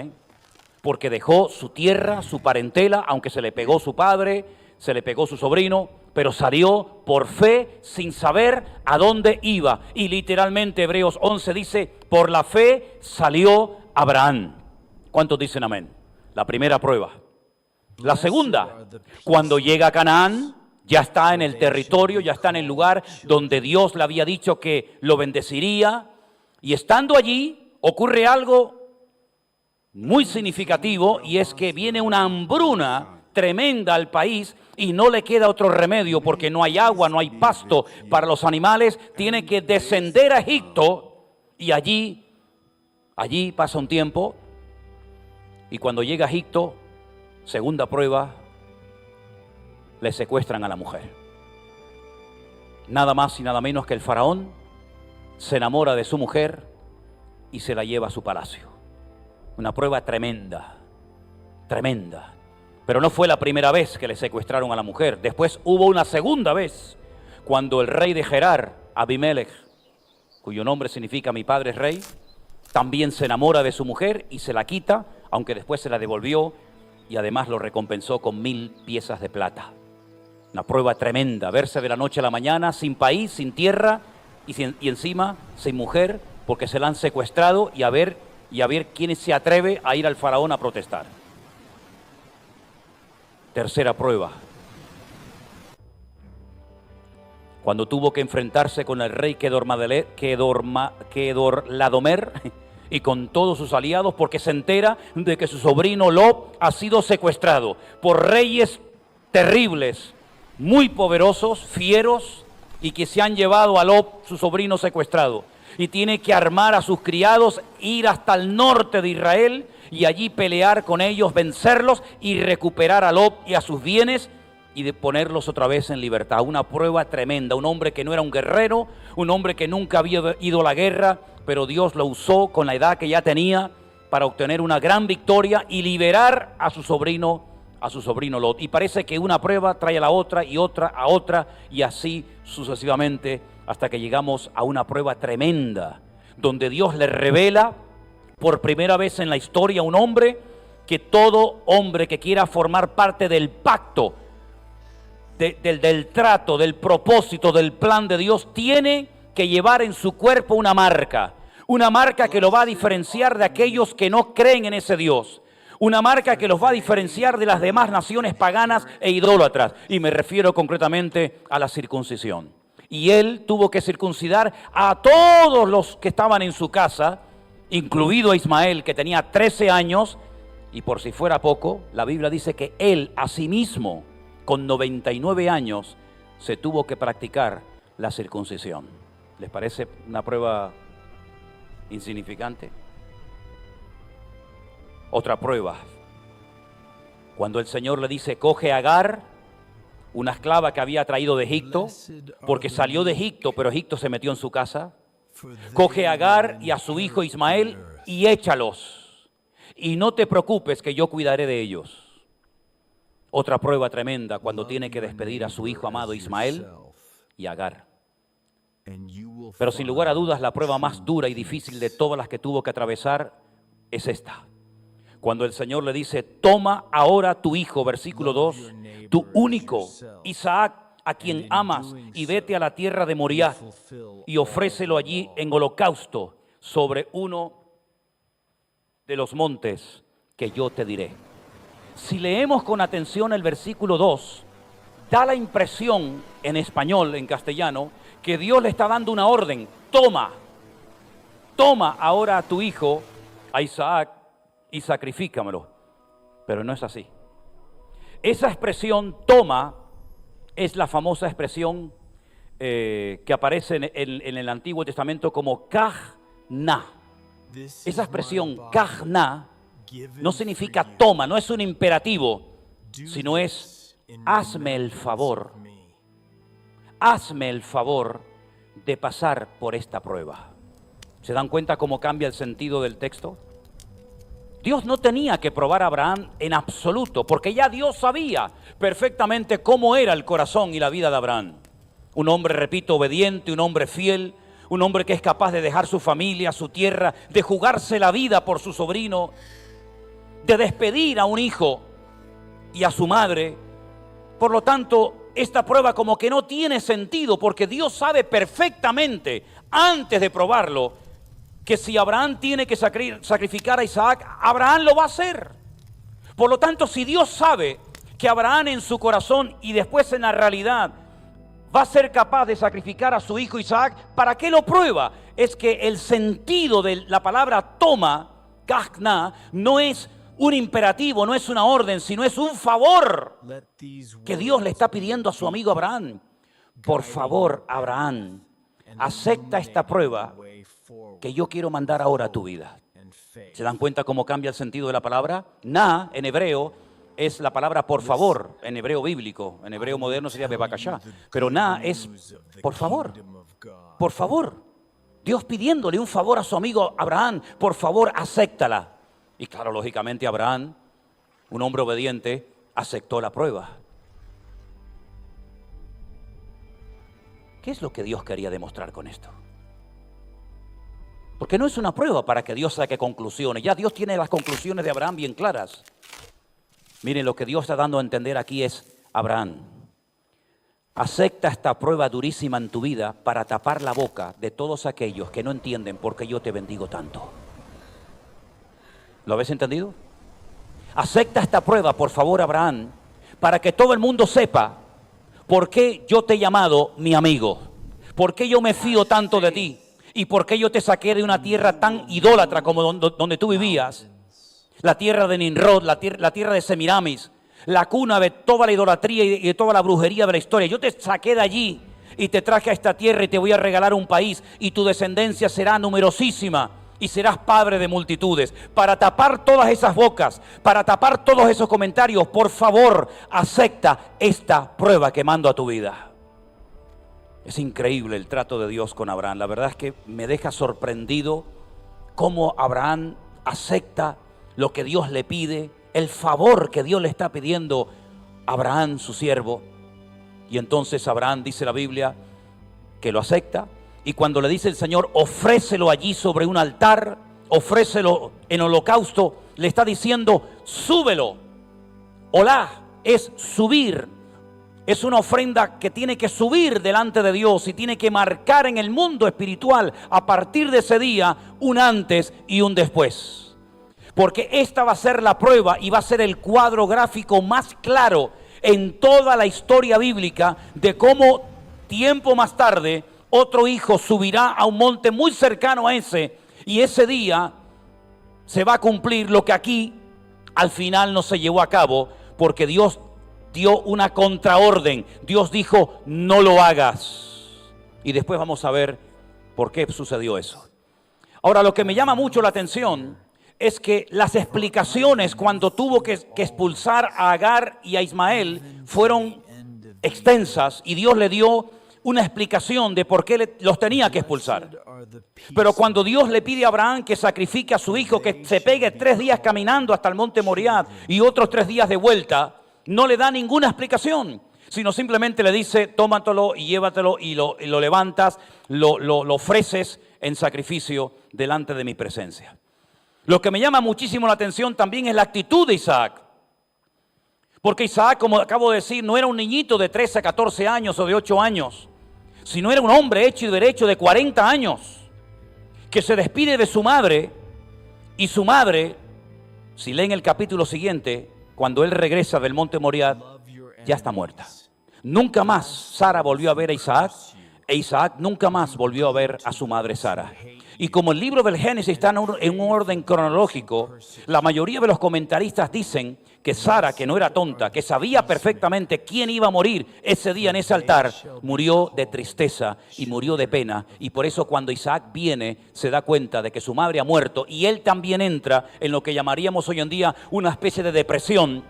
porque dejó su tierra, su parentela, aunque se le pegó su padre, se le pegó su sobrino, pero salió por fe sin saber a dónde iba. Y literalmente Hebreos 11 dice: por la fe salió Abraham. ¿Cuántos dicen amén? La primera prueba. La segunda, cuando llega a Canaán, ya está en el territorio, ya está en el lugar donde Dios le había dicho que lo bendeciría. Y estando allí, ocurre algo muy significativo, y es que viene una hambruna tremenda al país y no le queda otro remedio, porque no hay agua, no hay pasto para los animales. Tiene que descender a Egipto, y allí pasa un tiempo, y cuando llega a Egipto, segunda prueba, le secuestran a la mujer. Nada más y nada menos que el faraón se enamora de su mujer y se la lleva a su palacio. Una prueba tremenda, tremenda. Pero no fue la primera vez que le secuestraron a la mujer. Después hubo una segunda vez, cuando el rey de Gerar, Abimelech, cuyo nombre significa mi padre es rey, también se enamora de su mujer y se la quita, aunque después se la devolvió, y además lo recompensó con 1000 piezas de plata. Una prueba tremenda, verse de la noche a la mañana sin país, sin tierra y encima sin mujer, porque se la han secuestrado, y a ver quién se atreve a ir al faraón a protestar. Tercera prueba. cuando tuvo que enfrentarse con el rey Kedorlaomer y con todos sus aliados, porque se entera de que su sobrino Lot ha sido secuestrado por reyes terribles, muy poderosos, fieros, y que se han llevado a Lot, su sobrino, secuestrado. Y tiene que armar a sus criados, ir hasta el norte de Israel y allí pelear con ellos, vencerlos y recuperar a Lot y a sus bienes y de ponerlos otra vez en libertad. Una prueba tremenda. Un hombre que no era un guerrero, un hombre que nunca había ido a la guerra, pero Dios lo usó con la edad que ya tenía para obtener una gran victoria y liberar a su sobrino Lot. Y parece que una prueba trae a la otra y otra a otra y así sucesivamente hasta que llegamos a una prueba tremenda donde Dios le revela por primera vez en la historia a un hombre que todo hombre que quiera formar parte del pacto, del trato, del propósito, del plan de Dios, tiene que llevar en su cuerpo una marca que lo va a diferenciar de aquellos que no creen en ese Dios. Una marca que los va a diferenciar de las demás naciones paganas e idólatras. Y me refiero concretamente a la circuncisión. Y él tuvo que circuncidar a todos los que estaban en su casa, incluido a Ismael, que tenía 13 años. Y por si fuera poco, la Biblia dice que él a sí mismo, con 99 años, se tuvo que practicar la circuncisión. ¿Les parece una prueba insignificante? Otra prueba, cuando el Señor le dice, coge a Agar, una esclava que había traído de Egipto, porque salió de Egipto, pero Egipto se metió en su casa. Coge a Agar y a su hijo Ismael y échalos. Y no te preocupes que yo cuidaré de ellos. Otra prueba tremenda cuando tiene que despedir a su hijo amado Ismael y Agar. Pero sin lugar a dudas la prueba más dura y difícil de todas las que tuvo que atravesar es esta. Cuando el Señor le dice, toma ahora tu hijo, versículo 2, tu único, Isaac, a quien amas, y vete a la tierra de Moriah y ofrécelo allí en holocausto sobre uno de los montes que yo te diré. Si leemos con atención el versículo 2, da la impresión en español, en castellano, que Dios le está dando una orden. Toma ahora a tu hijo, a Isaac, y sacrifícamelo. Pero no es así. Esa expresión toma es la famosa expresión que aparece en el Antiguo Testamento como kajna. Esa expresión kajna no significa toma, no es un imperativo, sino es hazme el favor de pasar por esta prueba. ¿Se dan cuenta cómo cambia el sentido del texto? Dios no tenía que probar a Abraham en absoluto, porque ya Dios sabía perfectamente cómo era el corazón y la vida de Abraham. Un hombre, repito, obediente, un hombre fiel, un hombre que es capaz de dejar su familia, su tierra, de jugarse la vida por su sobrino, de despedir a un hijo y a su madre. Por lo tanto, esta prueba como que no tiene sentido, porque Dios sabe perfectamente, antes de probarlo, que si Abraham tiene que sacrificar a Isaac, Abraham lo va a hacer. Por lo tanto, si Dios sabe que Abraham en su corazón y después en la realidad va a ser capaz de sacrificar a su hijo Isaac, ¿para qué lo prueba? Es que el sentido de la palabra toma, kajna, no es un imperativo, no es una orden, sino es un favor que Dios le está pidiendo a su amigo Abraham. Por favor, Abraham, acepta esta prueba que yo quiero mandar ahora a tu vida. ¿Se dan cuenta cómo cambia el sentido de la palabra? Na, en hebreo, es la palabra por favor, en hebreo bíblico. En hebreo moderno sería bebakashá. Pero na es por favor. Por favor. Dios pidiéndole un favor a su amigo Abraham. Por favor, acéptala. Y claro, lógicamente Abraham, un hombre obediente, aceptó la prueba. ¿Qué es lo que Dios quería demostrar con esto? Porque no es una prueba para que Dios saque conclusiones. Ya Dios tiene las conclusiones de Abraham bien claras. Miren, lo que Dios está dando a entender aquí es, Abraham, acepta esta prueba durísima en tu vida para tapar la boca de todos aquellos que no entienden por qué yo te bendigo tanto. ¿Lo habéis entendido? Acepta esta prueba, por favor, Abraham, para que todo el mundo sepa ¿por qué yo te he llamado mi amigo? ¿Por qué yo me fío tanto de ti? ¿Y por qué yo te saqué de una tierra tan idólatra como donde tú vivías? La tierra de Nimrod, la tierra de Semiramis, la cuna de toda la idolatría y de toda la brujería de la historia. Yo te saqué de allí y te traje a esta tierra y te voy a regalar un país y tu descendencia será numerosísima y serás padre de multitudes. Para tapar todas esas bocas, para tapar todos esos comentarios, por favor, acepta esta prueba que mando a tu vida. Es increíble el trato de Dios con Abraham. La verdad es que me deja sorprendido cómo Abraham acepta lo que Dios le pide, el favor que Dios le está pidiendo a Abraham, su siervo. Y entonces Abraham, dice la Biblia, que lo acepta. Y cuando le dice el Señor, ofrécelo allí sobre un altar, ofrécelo en holocausto, le está diciendo, súbelo. Olá es subir. Es una ofrenda que tiene que subir delante de Dios y tiene que marcar en el mundo espiritual a partir de ese día un antes y un después. Porque esta va a ser la prueba y va a ser el cuadro gráfico más claro en toda la historia bíblica de cómo tiempo más tarde otro hijo subirá a un monte muy cercano a ese y ese día se va a cumplir lo que aquí al final no se llevó a cabo porque Dios dio una contraorden. Dios dijo, no lo hagas. Y después vamos a ver por qué sucedió eso. Ahora, lo que me llama mucho la atención es que las explicaciones cuando tuvo que expulsar a Agar y a Ismael fueron extensas y Dios le dio una explicación de por qué los tenía que expulsar. Pero cuando Dios le pide a Abraham que sacrifique a su hijo, que se pegue 3 días caminando hasta el monte Moriah y otros 3 días de vuelta, no le da ninguna explicación, sino simplemente le dice, tómatelo y llévatelo y lo levantas, lo ofreces en sacrificio delante de mi presencia. Lo que me llama muchísimo la atención también es la actitud de Isaac. Porque Isaac, como acabo de decir, no era un niñito de 13 a 14 años o de 8 años, sino era un hombre hecho y derecho de 40 años, que se despide de su madre, y su madre, si leen el capítulo siguiente, cuando él regresa del monte Moriah, ya está muerta. Nunca más Sara volvió a ver a Isaac, e Isaac nunca más volvió a ver a su madre Sara. Y como el libro del Génesis está en un orden cronológico, la mayoría de los comentaristas dicen que Sara, que no era tonta, que sabía perfectamente quién iba a morir ese día en ese altar, murió de tristeza y murió de pena. Y por eso cuando Isaac viene, se da cuenta de que su madre ha muerto y él también entra en lo que llamaríamos hoy en día una especie de depresión.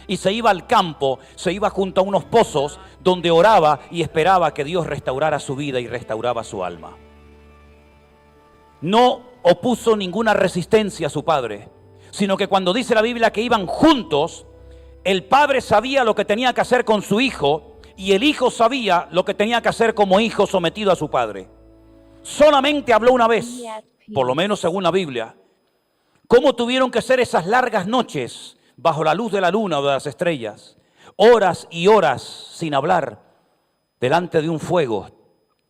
Y se iba al campo, se iba junto a unos pozos donde oraba y esperaba que Dios restaurara su vida y restauraba su alma. No opuso ninguna resistencia a su padre, sino que cuando dice la Biblia que iban juntos, el padre sabía lo que tenía que hacer con su hijo y el hijo sabía lo que tenía que hacer como hijo sometido a su padre. Solamente habló una vez, por lo menos según la Biblia, cómo tuvieron que ser esas largas noches bajo la luz de la luna o de las estrellas, horas y horas sin hablar, delante de un fuego,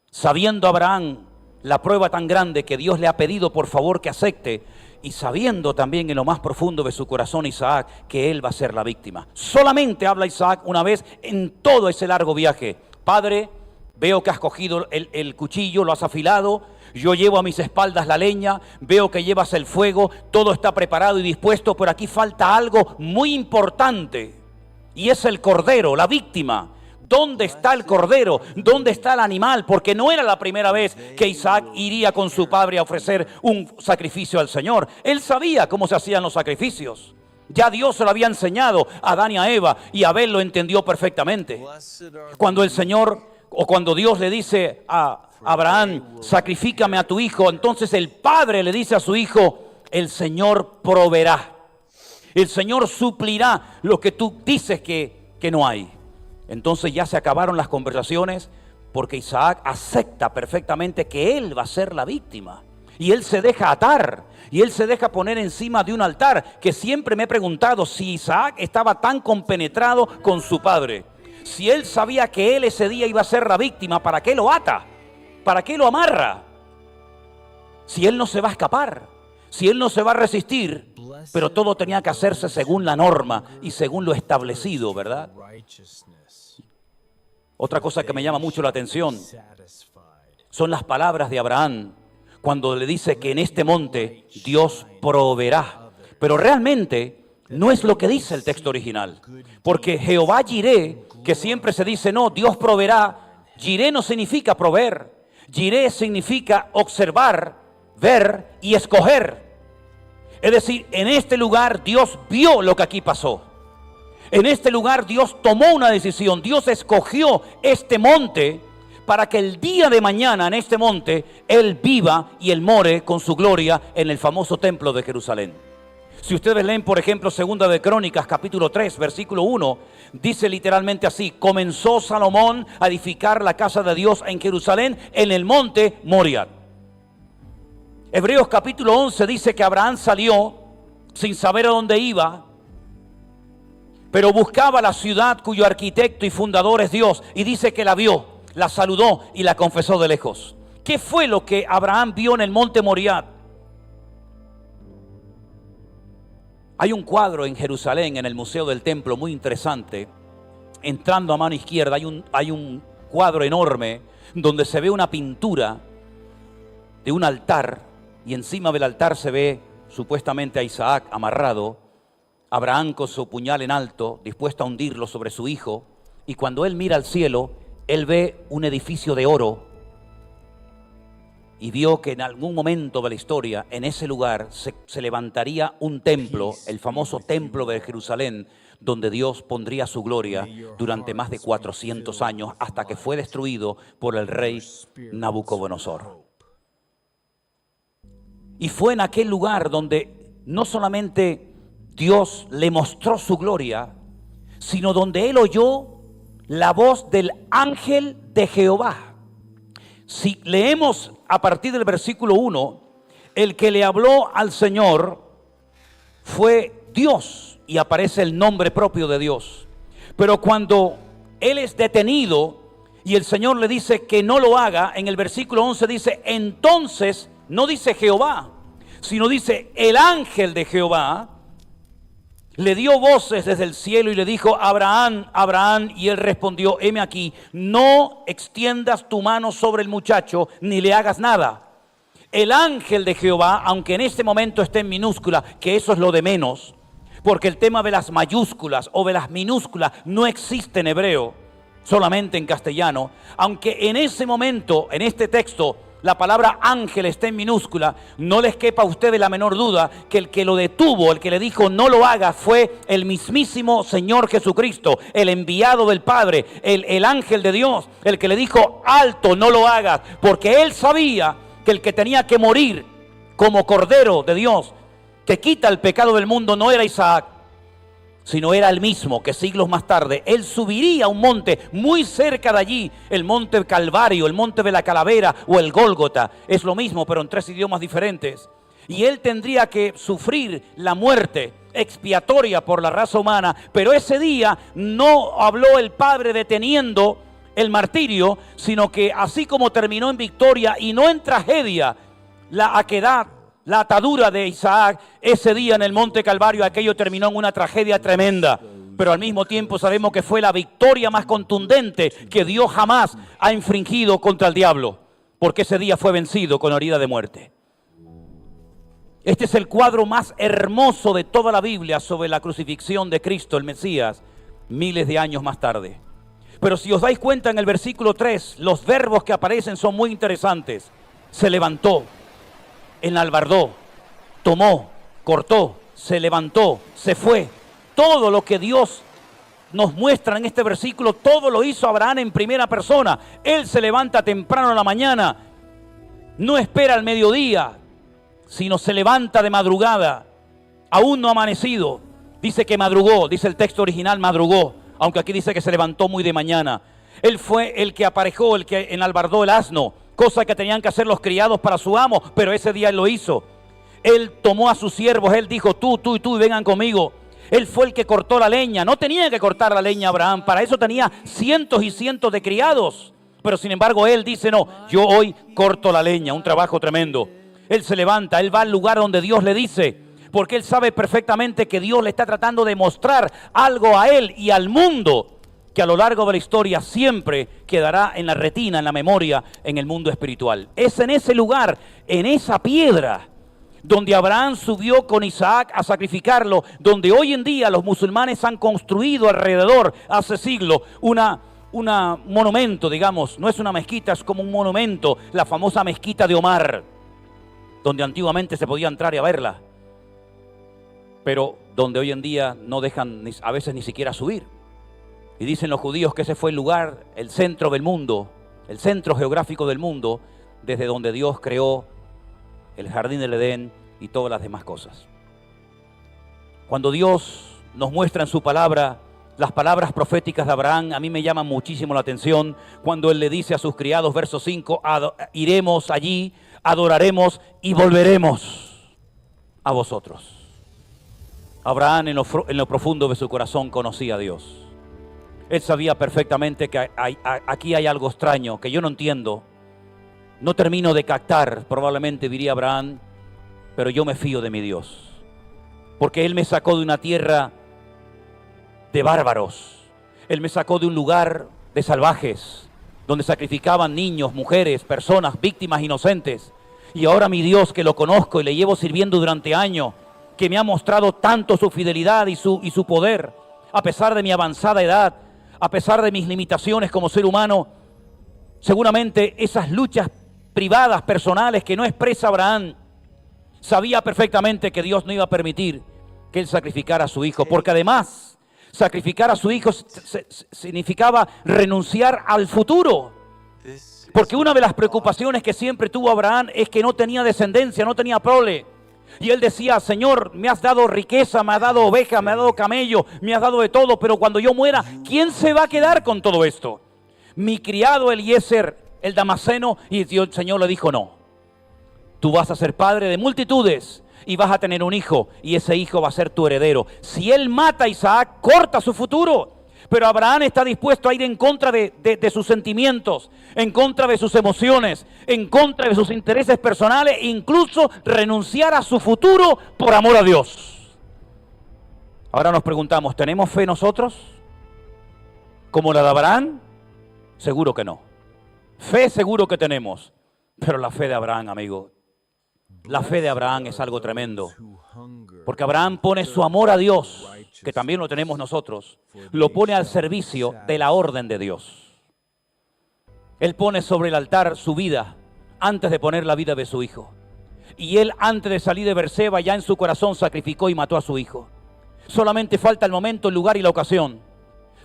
sabiendo Abraham la prueba tan grande que Dios le ha pedido por favor que acepte, y sabiendo también en lo más profundo de su corazón Isaac que él va a ser la víctima. Solamente habla Isaac una vez en todo ese largo viaje. Padre, veo que has cogido el cuchillo, lo has afilado, yo llevo a mis espaldas la leña, veo que llevas el fuego, todo está preparado y dispuesto, pero aquí falta algo muy importante, y es el cordero, la víctima. ¿Dónde está el cordero? ¿Dónde está el animal? Porque no era la primera vez que Isaac iría con su padre a ofrecer un sacrificio al Señor. Él sabía cómo se hacían los sacrificios. Ya Dios se lo había enseñado a Adán y a Eva, y Abel lo entendió perfectamente. Cuando el Señor, o cuando Dios le dice a Abraham, sacrifícame a tu hijo, entonces el padre le dice a su hijo, el Señor proveerá. El Señor suplirá lo que tú dices que no hay. Entonces ya se acabaron las conversaciones porque Isaac acepta perfectamente que él va a ser la víctima. Y él se deja atar y él se deja poner encima de un altar, que siempre me he preguntado si Isaac estaba tan compenetrado con su padre. Si él sabía que él ese día iba a ser la víctima, ¿para qué lo ata? ¿Para qué lo amarra? Si él no se va a escapar, si él no se va a resistir, pero todo tenía que hacerse según la norma y según lo establecido, ¿verdad? Otra cosa que me llama mucho la atención son las palabras de Abraham cuando le dice que en este monte Dios proveerá. Pero realmente no es lo que dice el texto original. Porque Jehová Jireh, que siempre se dice, no, Dios proveerá. Jireh no significa proveer. Jireh significa observar, ver y escoger. Es decir, en este lugar Dios vio lo que aquí pasó. En este lugar Dios tomó una decisión. Dios escogió este monte para que el día de mañana en este monte Él viva y Él more con su gloria en el famoso templo de Jerusalén. Si ustedes leen, por ejemplo, Segunda de Crónicas, capítulo 3, versículo 1, dice literalmente así: comenzó Salomón a edificar la casa de Dios en Jerusalén, en el monte Moriah. Hebreos capítulo 11 dice que Abraham salió sin saber a dónde iba, pero buscaba la ciudad cuyo arquitecto y fundador es Dios, y dice que la vio, la saludó y la confesó de lejos. ¿Qué fue lo que Abraham vio en el monte Moriah? Hay un cuadro en Jerusalén, en el Museo del Templo, muy interesante. Entrando a mano izquierda hay un cuadro enorme donde se ve una pintura de un altar, y encima del altar se ve supuestamente a Isaac amarrado, Abraham con su puñal en alto, dispuesto a hundirlo sobre su hijo, y cuando él mira al cielo, él ve un edificio de oro, y vio que en algún momento de la historia, en ese lugar, se levantaría un templo, el famoso templo de Jerusalén, donde Dios pondría su gloria durante más de 400 años, hasta que fue destruido por el rey Nabucodonosor. Y fue en aquel lugar donde no solamente Dios le mostró su gloria, sino donde él oyó la voz del ángel de Jehová. Si leemos a partir del versículo 1, el que le habló al Señor fue Dios, y aparece el nombre propio de Dios. Pero cuando él es detenido y el Señor le dice que no lo haga, en el versículo 11 dice, entonces, no dice Jehová, sino dice el ángel de Jehová, le dio voces desde el cielo y le dijo, Abraham, Abraham, y él respondió, heme aquí, no extiendas tu mano sobre el muchacho, ni le hagas nada. El ángel de Jehová, aunque en este momento esté en minúscula, que eso es lo de menos, porque el tema de las mayúsculas o de las minúsculas no existe en hebreo, solamente en castellano, aunque en ese momento, en este texto, la palabra ángel está en minúscula, no les quepa a ustedes la menor duda que el que lo detuvo, el que le dijo no lo haga, fue el mismísimo Señor Jesucristo, el enviado del Padre, el ángel de Dios, el que le dijo alto, no lo hagas, porque él sabía que el que tenía que morir como Cordero de Dios, que quita el pecado del mundo, no era Isaac, sino era el mismo que siglos más tarde, él subiría a un monte muy cerca de allí, el monte Calvario, el monte de la Calavera o el Gólgota, es lo mismo pero en 3 idiomas diferentes, y él tendría que sufrir la muerte expiatoria por la raza humana, pero ese día no habló el Padre deteniendo el martirio, sino que así como terminó en victoria y no en tragedia, la aquedad, la atadura de Isaac, ese día en el monte Calvario, aquello terminó en una tragedia tremenda. Pero al mismo tiempo sabemos que fue la victoria más contundente que Dios jamás ha infringido contra el diablo, porque ese día fue vencido con herida de muerte. Este es el cuadro más hermoso de toda la Biblia sobre la crucifixión de Cristo, el Mesías, miles de años más tarde. Pero si os dais cuenta en el versículo 3, los verbos que aparecen son muy interesantes. Se levantó, enalbardó, tomó, cortó, se levantó, se fue. Todo lo que Dios nos muestra en este versículo, todo lo hizo Abraham en primera persona. Él se levanta temprano en la mañana, no espera al mediodía, sino se levanta de madrugada, aún no amanecido. Dice que madrugó, dice el texto original, madrugó, aunque aquí dice que se levantó muy de mañana. Él fue el que aparejó, el que enalbardó el asno, cosa que tenían que hacer los criados para su amo, pero ese día él lo hizo. Él tomó a sus siervos, él dijo, tú y tú, vengan conmigo. Él fue el que cortó la leña. No tenía que cortar la leña Abraham, para eso tenía cientos y cientos de criados. Pero sin embargo él dice, no, yo hoy corto la leña, un trabajo tremendo. Él se levanta, él va al lugar donde Dios le dice, porque él sabe perfectamente que Dios le está tratando de mostrar algo a él y al mundo. que a lo largo de la historia siempre quedará en la retina, en la memoria, en el mundo espiritual. Es en ese lugar, en esa piedra, donde Abraham subió con Isaac a sacrificarlo, donde hoy en día los musulmanes han construido alrededor, hace siglos, un monumento, digamos, no es una mezquita, es como un monumento, la famosa mezquita de Omar, donde antiguamente se podía entrar y a verla, pero donde hoy en día no dejan a veces ni siquiera subir. Y dicen los judíos que ese fue el lugar, el centro del mundo, el centro geográfico del mundo, desde donde Dios creó el jardín del Edén y todas las demás cosas. Cuando Dios nos muestra en su palabra las palabras proféticas de Abraham, a mí me llama muchísimo la atención cuando él le dice a sus criados, verso 5, iremos allí, adoraremos y volveremos a vosotros. Abraham en lo profundo de su corazón conocía a Dios. Él sabía perfectamente que aquí hay algo extraño, que yo no entiendo, no termino de captar, probablemente diría Abraham, pero yo me fío de mi Dios. Porque Él me sacó de una tierra de bárbaros. Él me sacó de un lugar de salvajes, donde sacrificaban niños, mujeres, personas, víctimas inocentes. Y ahora mi Dios, que lo conozco y le llevo sirviendo durante años, que me ha mostrado tanto su fidelidad y su poder, a pesar de mi avanzada edad, a pesar de mis limitaciones como ser humano, seguramente esas luchas privadas, personales, que no expresa Abraham, sabía perfectamente que Dios no iba a permitir que él sacrificara a su hijo, porque además, sacrificar a su hijo significaba renunciar al futuro. Porque una de las preocupaciones que siempre tuvo Abraham es que no tenía descendencia, no tenía prole. Y él decía, Señor, me has dado riqueza, me has dado oveja, me has dado camello, me has dado de todo, pero cuando yo muera, ¿quién se va a quedar con todo esto? Mi criado Eliezer, el damasceno, y Dios, el Señor le dijo, no, tú vas a ser padre de multitudes y vas a tener un hijo, y ese hijo va a ser tu heredero. Si él mata a Isaac, corta su futuro. Pero Abraham está dispuesto a ir en contra de sus sentimientos, en contra de sus emociones, en contra de sus intereses personales, e incluso renunciar a su futuro por amor a Dios. Ahora nos preguntamos, ¿tenemos fe nosotros? ¿Como la de Abraham? Seguro que no. Fe seguro que tenemos, pero la fe de Abraham, amigo, la fe de Abraham es algo tremendo. Porque Abraham pone su amor a Dios, que también lo tenemos nosotros, lo pone al servicio de la orden de Dios. Él pone sobre el altar su vida antes de poner la vida de su hijo. Y él, antes de salir de Berseba, ya en su corazón sacrificó y mató a su hijo. Solamente falta el momento, el lugar y la ocasión.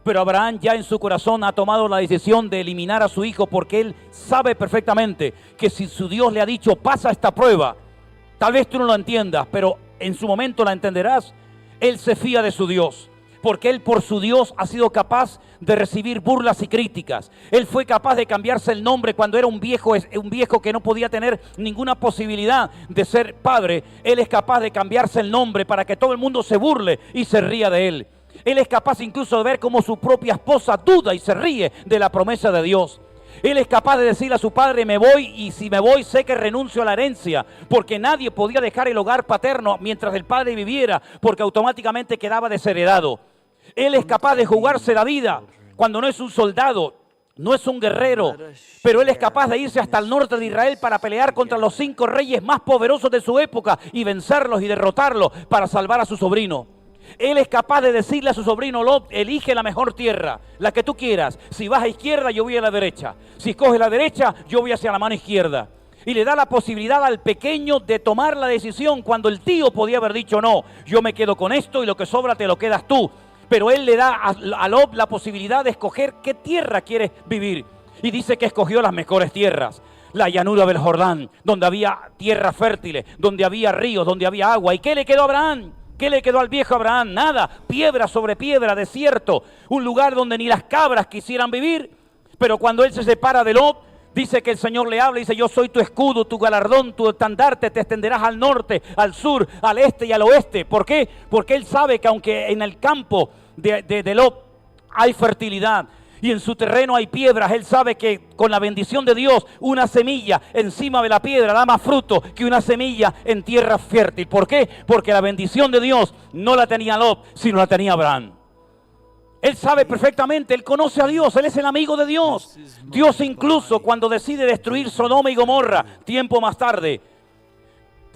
Pero Abraham ya en su corazón ha tomado la decisión de eliminar a su hijo, porque él sabe perfectamente que si su Dios le ha dicho, pasa esta prueba, tal vez tú no lo entiendas, pero en su momento la entenderás. Él se fía de su Dios, porque él por su Dios ha sido capaz de recibir burlas y críticas. Él fue capaz de cambiarse el nombre cuando era un viejo que no podía tener ninguna posibilidad de ser padre. Él es capaz de cambiarse el nombre para que todo el mundo se burle y se ría de él. Él es capaz incluso de ver cómo su propia esposa duda y se ríe de la promesa de Dios. Él es capaz de decirle a su padre, me voy, y si me voy sé que renuncio a la herencia, porque nadie podía dejar el hogar paterno mientras el padre viviera, porque automáticamente quedaba desheredado. Él es capaz de jugarse la vida cuando no es un soldado, no es un guerrero, pero él es capaz de irse hasta el norte de Israel para pelear contra los 5 reyes más poderosos de su época y vencerlos y derrotarlos para salvar a su sobrino. Él es capaz de decirle a su sobrino Lot, elige la mejor tierra, la que tú quieras. Si vas a izquierda, yo voy a la derecha. Si escoges la derecha, yo voy hacia la mano izquierda. Y le da la posibilidad al pequeño de tomar la decisión cuando el tío podía haber dicho, no, yo me quedo con esto y lo que sobra te lo quedas tú. Pero él le da a Lot la posibilidad de escoger qué tierra quiere vivir. Y dice que escogió las mejores tierras. La llanura del Jordán, donde había tierras fértiles, donde había ríos, donde había agua. ¿Y qué le quedó a Abraham? ¿Qué le quedó al viejo Abraham? Nada, piedra sobre piedra, desierto, un lugar donde ni las cabras quisieran vivir. Pero cuando él se separa de Lot, dice que el Señor le habla y dice, yo soy tu escudo, tu galardón, tu estandarte, te extenderás al norte, al sur, al este y al oeste. ¿Por qué? Porque él sabe que aunque en el campo de Lot hay fertilidad, y en su terreno hay piedras, él sabe que con la bendición de Dios, una semilla encima de la piedra da más fruto que una semilla en tierra fértil. ¿Por qué? Porque la bendición de Dios no la tenía Lot, sino la tenía Abraham. Él sabe perfectamente, Él conoce a Dios, Él es el amigo de Dios. Dios incluso cuando decide destruir Sodoma y Gomorra, tiempo más tarde,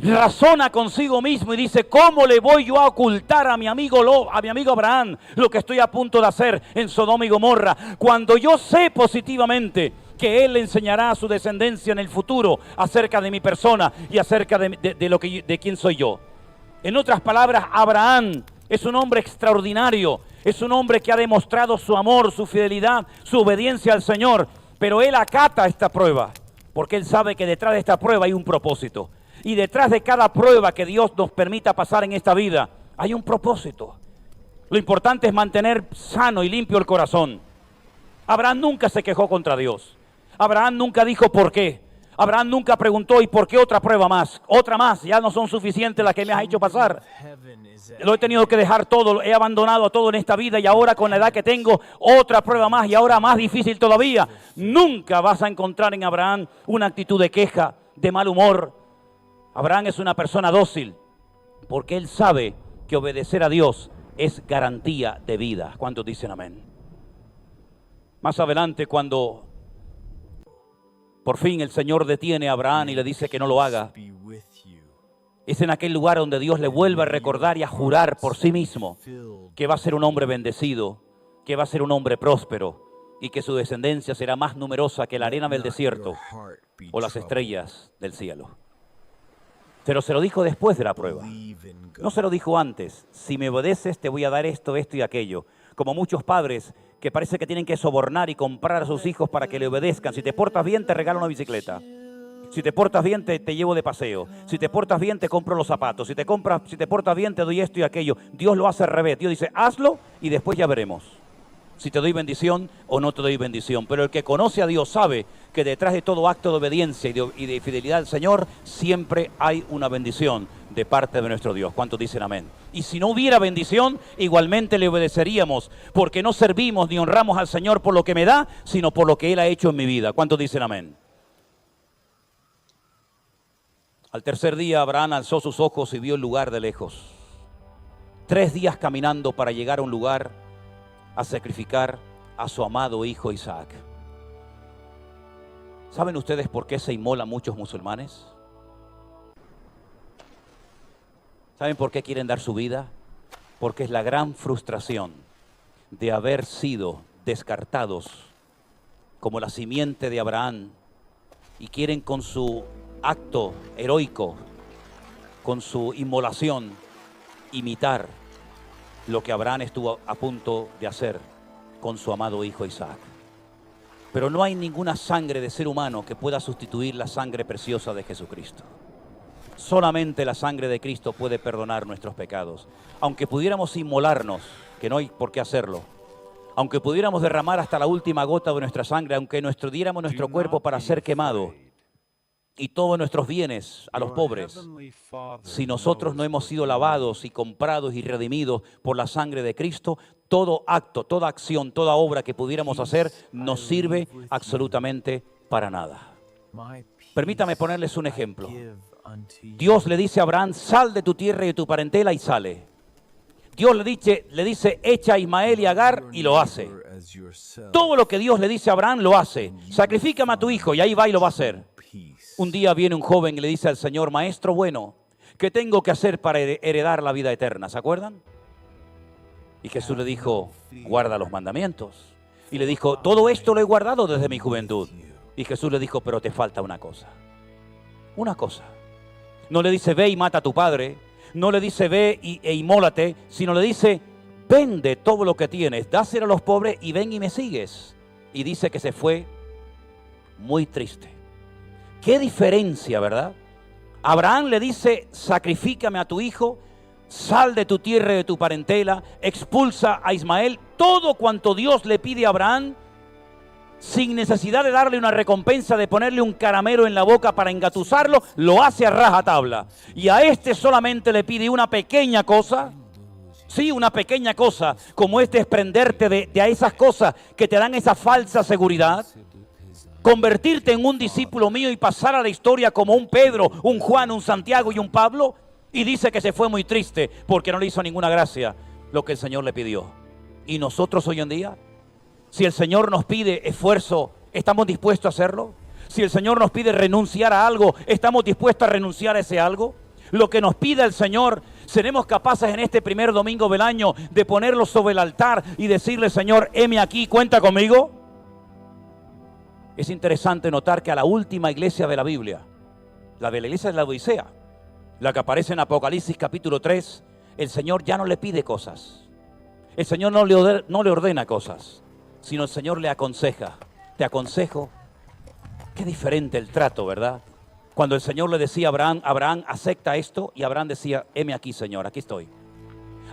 razona consigo mismo y dice, ¿cómo le voy yo a ocultar a mi amigo Abraham lo que estoy a punto de hacer en Sodoma y Gomorra? Cuando yo sé positivamente que Él le enseñará a su descendencia en el futuro acerca de mi persona y acerca de quién soy yo. En otras palabras, Abraham es un hombre extraordinario, es un hombre que ha demostrado su amor, su fidelidad, su obediencia al Señor, pero él acata esta prueba, porque él sabe que detrás de esta prueba hay un propósito. Y detrás de cada prueba que Dios nos permita pasar en esta vida, hay un propósito. Lo importante es mantener sano y limpio el corazón. Abraham nunca se quejó contra Dios. Abraham nunca dijo por qué. Abraham nunca preguntó, ¿y por qué otra prueba más? Otra más, ya no son suficientes las que me has hecho pasar. Lo he tenido que dejar todo, he abandonado todo en esta vida y ahora con la edad que tengo, otra prueba más y ahora más difícil todavía. Nunca vas a encontrar en Abraham una actitud de queja, de mal humor. Abraham es una persona dócil porque él sabe que obedecer a Dios es garantía de vida. ¿Cuántos dicen amén? Más adelante, cuando por fin el Señor detiene a Abraham y le dice que no lo haga, es en aquel lugar donde Dios le vuelve a recordar y a jurar por sí mismo que va a ser un hombre bendecido, que va a ser un hombre próspero y que su descendencia será más numerosa que la arena del desierto o las estrellas del cielo. Pero se lo dijo después de la prueba. No se lo dijo antes. Si me obedeces te voy a dar esto, esto y aquello. Como muchos padres que parece que tienen que sobornar y comprar a sus hijos para que le obedezcan. Si te portas bien te regalo una bicicleta. Si te portas bien te llevo de paseo. Si te portas bien te compro los zapatos. Si te portas bien te doy esto y aquello. Dios lo hace al revés. Dios dice hazlo y después ya veremos si te doy bendición o no te doy bendición. Pero el que conoce a Dios sabe que detrás de todo acto de obediencia y de fidelidad al Señor siempre hay una bendición de parte de nuestro Dios. ¿Cuántos dicen amén? Y si no hubiera bendición, igualmente le obedeceríamos, porque no servimos ni honramos al Señor por lo que me da, sino por lo que Él ha hecho en mi vida. ¿Cuántos dicen amén? Al tercer día Abraham alzó sus ojos y vio el lugar de lejos. 3 días caminando para llegar a un lugar a sacrificar a su amado hijo Isaac. ¿Saben ustedes por qué se inmolan muchos musulmanes? ¿Saben por qué quieren dar su vida? Porque es la gran frustración de haber sido descartados como la simiente de Abraham y quieren con su acto heroico, con su inmolación, imitar lo que Abraham estuvo a punto de hacer con su amado hijo Isaac. Pero no hay ninguna sangre de ser humano que pueda sustituir la sangre preciosa de Jesucristo. Solamente la sangre de Cristo puede perdonar nuestros pecados. Aunque pudiéramos inmolarnos, que no hay por qué hacerlo, aunque pudiéramos derramar hasta la última gota de nuestra sangre, aunque diéramos nuestro cuerpo para ser quemado y todos nuestros bienes a los pobres, si nosotros no hemos sido lavados y comprados y redimidos por la sangre de Cristo, todo acto, toda acción, toda obra que pudiéramos hacer no sirve absolutamente para nada. Permítame ponerles un ejemplo. Dios le dice a Abraham, sal de tu tierra y de tu parentela, y sale. Dios le dice, echa a Ismael y a Agar, y lo hace. Todo lo que Dios le dice a Abraham lo hace. Sacrifícame a tu hijo, y ahí va y lo va a hacer. Un día viene un joven y le dice al Señor, maestro bueno, ¿qué tengo que hacer para heredar la vida eterna? ¿Se acuerdan? Y Jesús le dijo, guarda los mandamientos. Y le dijo, todo esto lo he guardado desde mi juventud. Y Jesús le dijo, pero te falta una cosa. Una cosa. No le dice, ve y mata a tu padre. No le dice, ve e inmólate. Sino le dice, vende todo lo que tienes, dáselo a los pobres y ven y me sigues. Y dice que se fue muy triste. Qué diferencia, ¿verdad? Abraham le dice, sacrifícame a tu hijo, sal de tu tierra y de tu parentela, expulsa a Ismael. Todo cuanto Dios le pide a Abraham, sin necesidad de darle una recompensa, de ponerle un caramelo en la boca para engatusarlo, lo hace a rajatabla. Y a este solamente le pide una pequeña cosa. Sí, una pequeña cosa, como es desprenderte de esas cosas que te dan esa falsa seguridad. Convertirte en un discípulo mío y pasar a la historia como un Pedro, un Juan, un Santiago y un Pablo. Y dice que se fue muy triste porque no le hizo ninguna gracia lo que el Señor le pidió. ¿Y nosotros hoy en día? Si el Señor nos pide esfuerzo, ¿estamos dispuestos a hacerlo? Si el Señor nos pide renunciar a algo, ¿estamos dispuestos a renunciar a ese algo? Lo que nos pida el Señor, ¿seremos capaces en este primer domingo del año de ponerlo sobre el altar y decirle, Señor, heme aquí, cuenta conmigo? Es interesante notar que a la última iglesia de la Biblia, la de la iglesia de la Odisea, la que aparece en Apocalipsis capítulo 3, el Señor ya no le pide cosas. El Señor no le ordena cosas, sino el Señor le aconseja. Te aconsejo. Qué diferente el trato, ¿verdad? Cuando el Señor le decía a Abraham, Abraham, acepta esto, y Abraham decía, heme aquí, Señor, aquí estoy.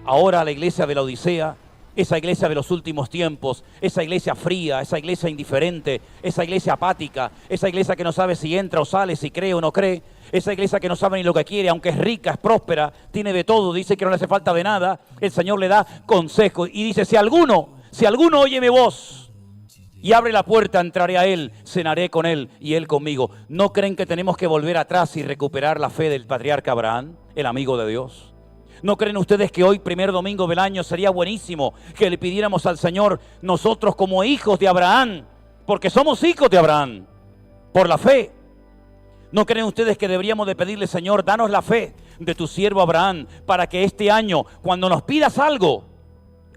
Ahora la iglesia de la Odisea, esa iglesia de los últimos tiempos, esa iglesia fría, esa iglesia indiferente, esa iglesia apática, esa iglesia que no sabe si entra o sale, si cree o no cree, esa iglesia que no sabe ni lo que quiere, aunque es rica, es próspera, tiene de todo, dice que no le hace falta de nada, el Señor le da consejo y dice, si alguno oye mi voz y abre la puerta, entraré a él, cenaré con él y él conmigo. ¿No creen que tenemos que volver atrás y recuperar la fe del patriarca Abraham, el amigo de Dios? ¿No creen ustedes que hoy, primer domingo del año, sería buenísimo que le pidiéramos al Señor, nosotros como hijos de Abraham, porque somos hijos de Abraham, por la fe? ¿No creen ustedes que deberíamos de pedirle, Señor, danos la fe de tu siervo Abraham, para que este año, cuando nos pidas algo,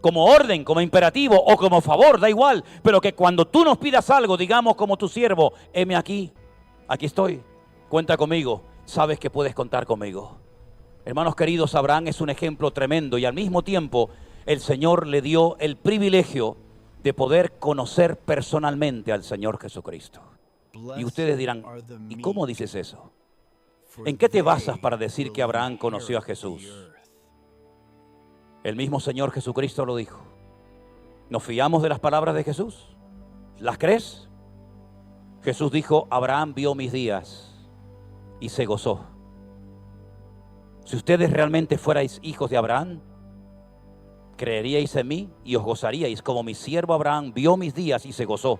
como orden, como imperativo o como favor, da igual, pero que cuando tú nos pidas algo, digamos como tu siervo, heme aquí, aquí estoy, cuenta conmigo, sabes que puedes contar conmigo? Hermanos queridos, Abraham es un ejemplo tremendo y al mismo tiempo el Señor le dio el privilegio de poder conocer personalmente al Señor Jesucristo. Y ustedes dirán, ¿y cómo dices eso? ¿En qué te basas para decir que Abraham conoció a Jesús? El mismo Señor Jesucristo lo dijo. ¿Nos fiamos de las palabras de Jesús? ¿Las crees? Jesús dijo, Abraham vio mis días y se gozó. Si ustedes realmente fuerais hijos de Abraham, creeríais en mí y os gozaríais, como mi siervo Abraham vio mis días y se gozó.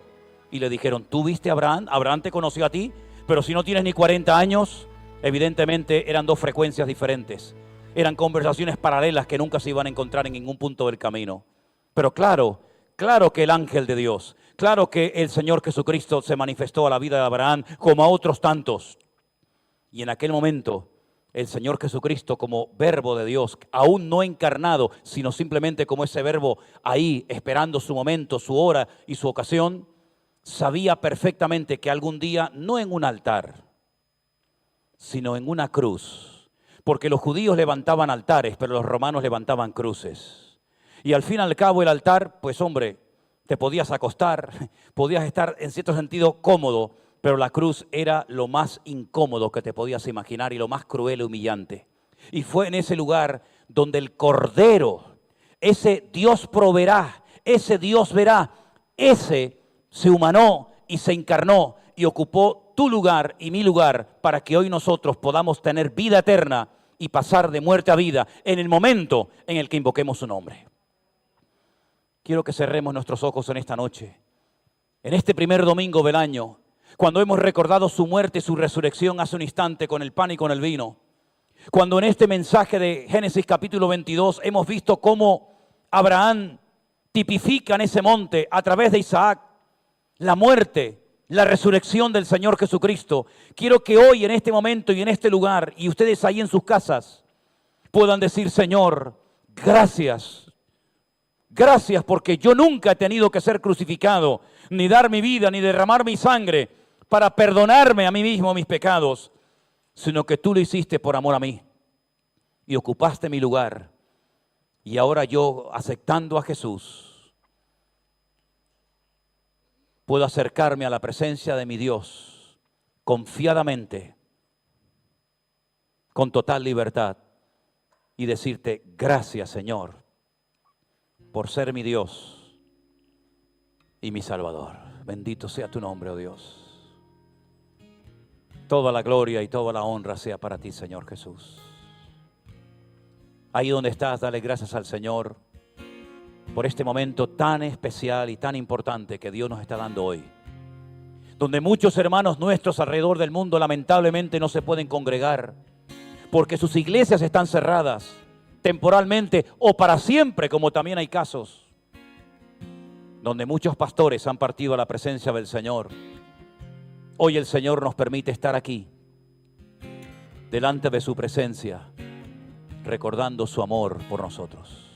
Y le dijeron, ¿tú viste a Abraham? Abraham te conoció a ti, pero si no tienes ni 40 años, evidentemente eran dos frecuencias diferentes. Eran conversaciones paralelas que nunca se iban a encontrar en ningún punto del camino. Pero claro que el ángel de Dios, claro que el Señor Jesucristo se manifestó a la vida de Abraham como a otros tantos. Y en aquel momento, el Señor Jesucristo como verbo de Dios, aún no encarnado, sino simplemente como ese verbo ahí, esperando su momento, su hora y su ocasión, sabía perfectamente que algún día, no en un altar, sino en una cruz, porque los judíos levantaban altares, pero los romanos levantaban cruces. Y al fin y al cabo el altar, pues hombre, te podías acostar, podías estar en cierto sentido cómodo, pero la cruz era lo más incómodo que te podías imaginar y lo más cruel y humillante. Y fue en ese lugar donde el Cordero, ese Dios proveerá, ese Dios verá, ese se humanó y se encarnó y ocupó tu lugar y mi lugar para que hoy nosotros podamos tener vida eterna y pasar de muerte a vida en el momento en el que invoquemos su nombre. Quiero que cerremos nuestros ojos en esta noche, en este primer domingo del año, cuando hemos recordado su muerte y su resurrección hace un instante con el pan y con el vino, cuando en este mensaje de Génesis capítulo 22 hemos visto cómo Abraham tipifica en ese monte a través de Isaac la muerte, la resurrección del Señor Jesucristo. Quiero que hoy, en este momento y en este lugar, y ustedes ahí en sus casas, puedan decir, Señor, gracias. Gracias porque yo nunca he tenido que ser crucificado, ni dar mi vida, ni derramar mi sangre para perdonarme a mí mismo mis pecados, sino que tú lo hiciste por amor a mí y ocupaste mi lugar. Y ahora yo, aceptando a Jesús, puedo acercarme a la presencia de mi Dios confiadamente, con total libertad, y decirte, gracias Señor, por ser mi Dios y mi Salvador. Bendito sea tu nombre, oh Dios. Toda la gloria y toda la honra sea para ti, Señor Jesús. Ahí donde estás, dale gracias al Señor por este momento tan especial y tan importante que Dios nos está dando hoy, donde muchos hermanos nuestros alrededor del mundo lamentablemente no se pueden congregar porque sus iglesias están cerradas temporalmente o para siempre, como también hay casos. donde muchos pastores han partido a la presencia del Señor. Hoy el Señor nos permite estar aquí, delante de su presencia, recordando su amor por nosotros.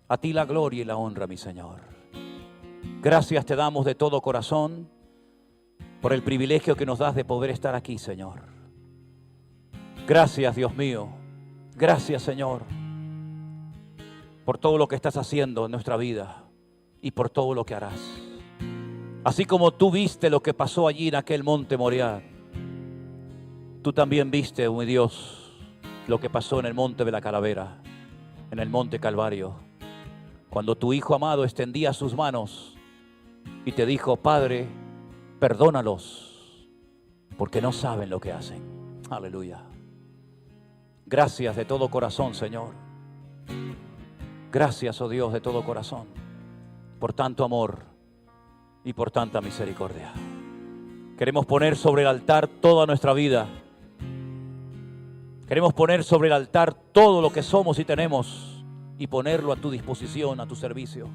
A ti la gloria y la honra, mi Señor. Gracias te damos de todo corazón por el privilegio que nos das de poder estar aquí, Señor. Gracias, Dios mío. Gracias, Señor, por todo lo que estás haciendo en nuestra vida y por todo lo que harás. Así como tú viste lo que pasó allí en aquel monte Moriah, tú también viste, mi Dios, lo que pasó en el monte de la Calavera, en el monte Calvario, cuando tu Hijo amado extendía sus manos y te dijo: Padre, perdónalos, porque no saben lo que hacen. Aleluya. Gracias de todo corazón, Señor. Gracias, oh Dios, de todo corazón, por tanto amor y por tanta misericordia. Queremos poner sobre el altar toda nuestra vida. Queremos poner sobre el altar todo lo que somos y tenemos y ponerlo a tu disposición, a tu servicio.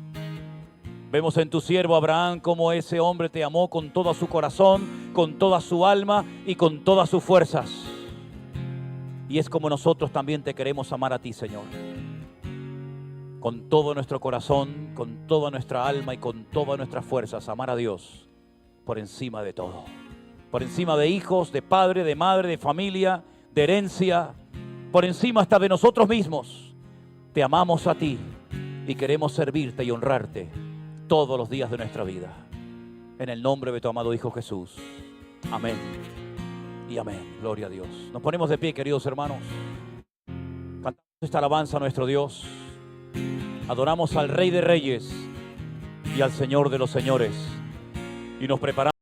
Vemos en tu siervo Abraham cómo ese hombre te amó con todo su corazón, con toda su alma y con todas sus fuerzas. Y es como nosotros también te queremos amar a ti, Señor. Con todo nuestro corazón, con toda nuestra alma y con todas nuestras fuerzas, amar a Dios por encima de todo. Por encima de hijos, de padre, de madre, de familia, de herencia, por encima hasta de nosotros mismos. Te amamos a ti y queremos servirte y honrarte todos los días de nuestra vida. En el nombre de tu amado Hijo Jesús. Amén y amén. Gloria a Dios. Nos ponemos de pie, queridos hermanos. Cantamos esta alabanza a nuestro Dios. Adoramos al Rey de Reyes y al Señor de los Señores. Y nos preparamos.